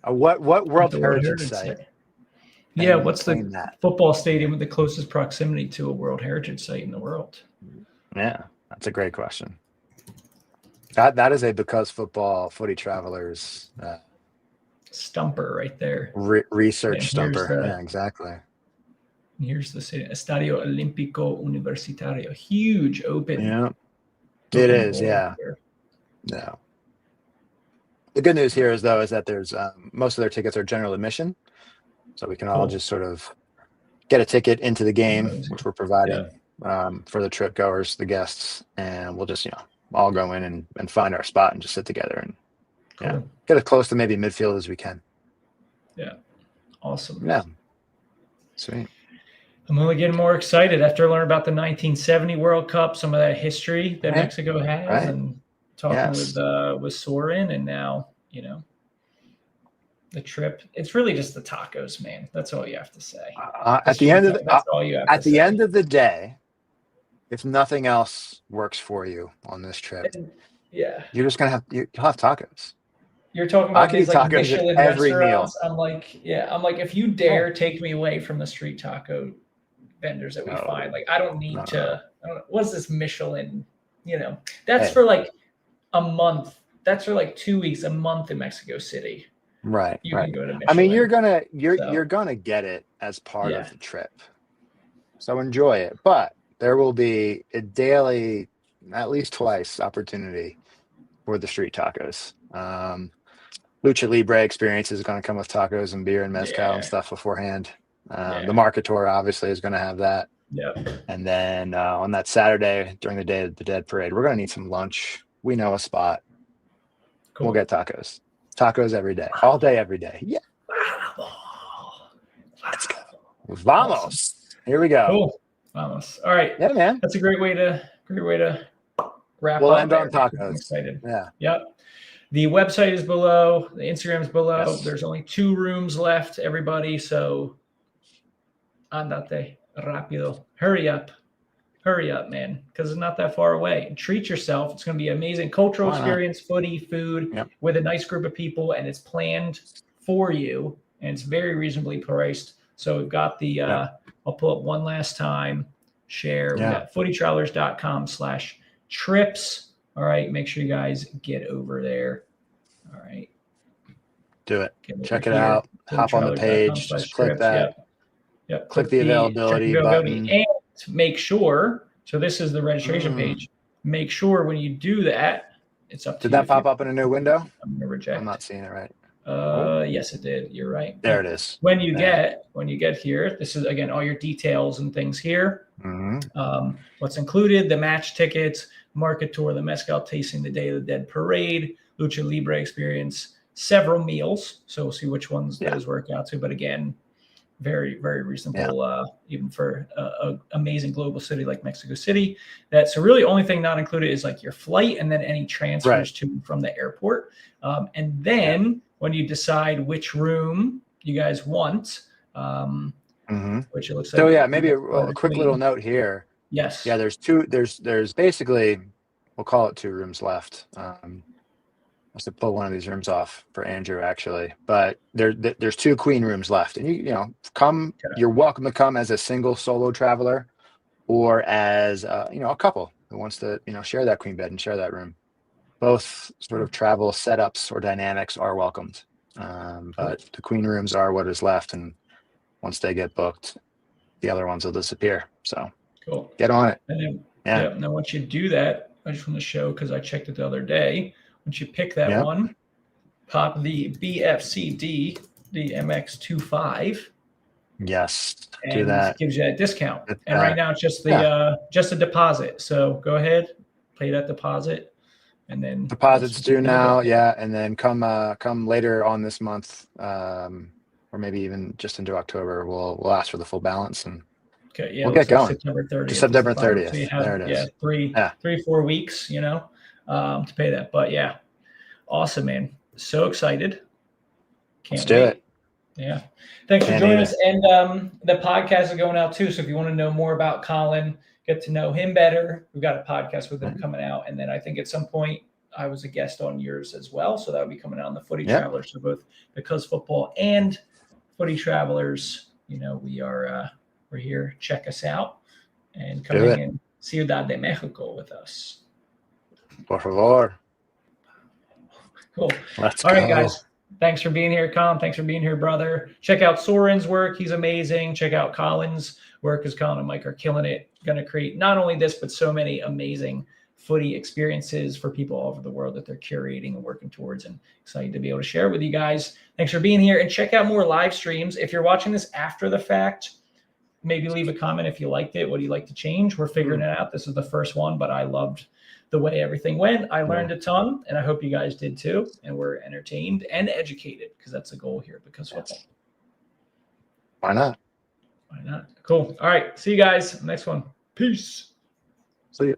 What World Heritage Site? Yeah, what's the football stadium with the closest proximity to a World Heritage Site in the world? Yeah, that's a great question. That is a Because Football Footy Travelers stumper right there. Research stumper. Yeah, exactly. Here's the city, Estadio Olímpico Universitario. Huge open. Yeah, it is. Yeah. No. The good news here is that there's most of their tickets are general admission. So we can all just sort of get a ticket into the game, which we're providing for the trip goers, the guests, and we'll just, all go in and find our spot and just sit together and get as close to maybe midfield as we can. Yeah. Awesome. Yeah. Sweet. I'm only getting more excited after I learned about the 1970 World Cup, some of that history that Mexico has, and talking with Soren, and now, the trip. It's really just the tacos, man. That's all you have to say. At the end of the day, if nothing else works for you on this trip, you're just gonna you'll have tacos. You're talking about these like Michelin every restaurants. Meal. I'm like, if you dare take me away from the street taco vendors that we find, like I don't need to. I don't know, what's this Michelin? That's for like a month. That's for like 2 weeks, a month in Mexico City. Right. You can go to Michelin. I mean, you're gonna get it as part of the trip. So enjoy it. But there will be a daily, at least twice, opportunity for the street tacos. Lucha Libre experience is going to come with tacos and beer and mezcal and stuff beforehand. The Marketor obviously is going to have that. Yeah. And then on that Saturday during the Day of the Dead parade, we're going to need some lunch. We know a spot. Cool. We'll get tacos. Tacos every day, all day, every day. Yeah. Let's go. Vamos. Awesome. Here we go. Cool. Vamos. All right. Yeah, man. That's a great way to wrap up. We'll end on tacos. I'm excited. Yeah. Yep. The website is below. The Instagram is below. Yes. There's only 2 rooms left, everybody. So andate rápido. Hurry up. Hurry up, man, because it's not that far away. And treat yourself. It's going to be an amazing cultural experience, footy, food, with a nice group of people, and it's planned for you, and it's very reasonably priced. So we've got the I'll pull up one last time. Share. We got footytravelers.com/trips. All right. Make sure you guys get over there. All right. Do it. Check it out. Hop on the page. Just click that. Yep. Click the availability button. And make sure, so this is the registration page. Make sure when you do that, it's up to you. Did that pop up in a new window? I'm going to reject. I'm not seeing it right. Yes, it did. You're right. There it is. When you get here, this is again all your details and things here. What's included: the match tickets, market tour, the mezcal tasting, the Day of the Dead parade, Lucha Libre experience, several meals. So we'll see which ones those work out to. But again, very, very reasonable, even for an amazing global city like Mexico City. So really only thing not included is like your flight and then any transfers to and from the airport. And then when you decide which room you guys want, which it looks like. So maybe a quick little note here. Yes. Yeah, there's basically, we'll call it 2 rooms left. I have to pull one of these rooms off for Andrew, actually, but there's 2 queen rooms left, and you're welcome to come as a single solo traveler, or as a couple who wants to share that queen bed and share that room. Both sort of travel setups or dynamics are welcomed, but the queen rooms are what is left, and once they get booked, the other ones will disappear. So get on it. And then, and then once you do that, I just want to show, because I checked it the other day. Once you pick that one, pop the BFCD, the MX25. Yes, do that. It gives you that discount. And right now it's just the just a deposit. So go ahead, pay that deposit. and then Deposits due now, yeah, and then come later on this month, or maybe even just into October, we'll ask for the full balance, and okay, yeah, we'll get going. September 30th. To September is the final. 30th. So you have, there it is. Yeah, 3-4 weeks, to pay that. But yeah, awesome, man. So excited. Can't Let's do wait. it. Yeah. Thanks for Can't joining either. us. And the podcast is going out too. So if you want to know more about Colin, get to know him better, we've got a podcast with him coming out. And then I think at some point I was a guest on yours as well. So that'll be coming out on the Footy Travelers. So both Because Futbol and Footy Travelers, we're here. Check us out and come in Ciudad de Mexico with us. Por favor. Cool. Let's All right, go. guys. Thanks for being here, Colin. Thanks for being here, brother. Check out Soren's work. He's amazing. Check out Colin's work, because Colin and Mike are killing it. Going to create not only this, but so many amazing footy experiences for people all over the world that they're curating and working towards, and excited to be able to share with you guys. Thanks for being here, and check out more live streams. If you're watching this after the fact, maybe leave a comment if you liked it. What do you like to change? We're figuring it out. This is the first one, but I loved the way everything went. I learned a ton, and I hope you guys did too. And we're entertained and educated, because that's the goal here. Because Futbol. Why not? Why not? Cool. All right. See you guys next one. Peace. See you.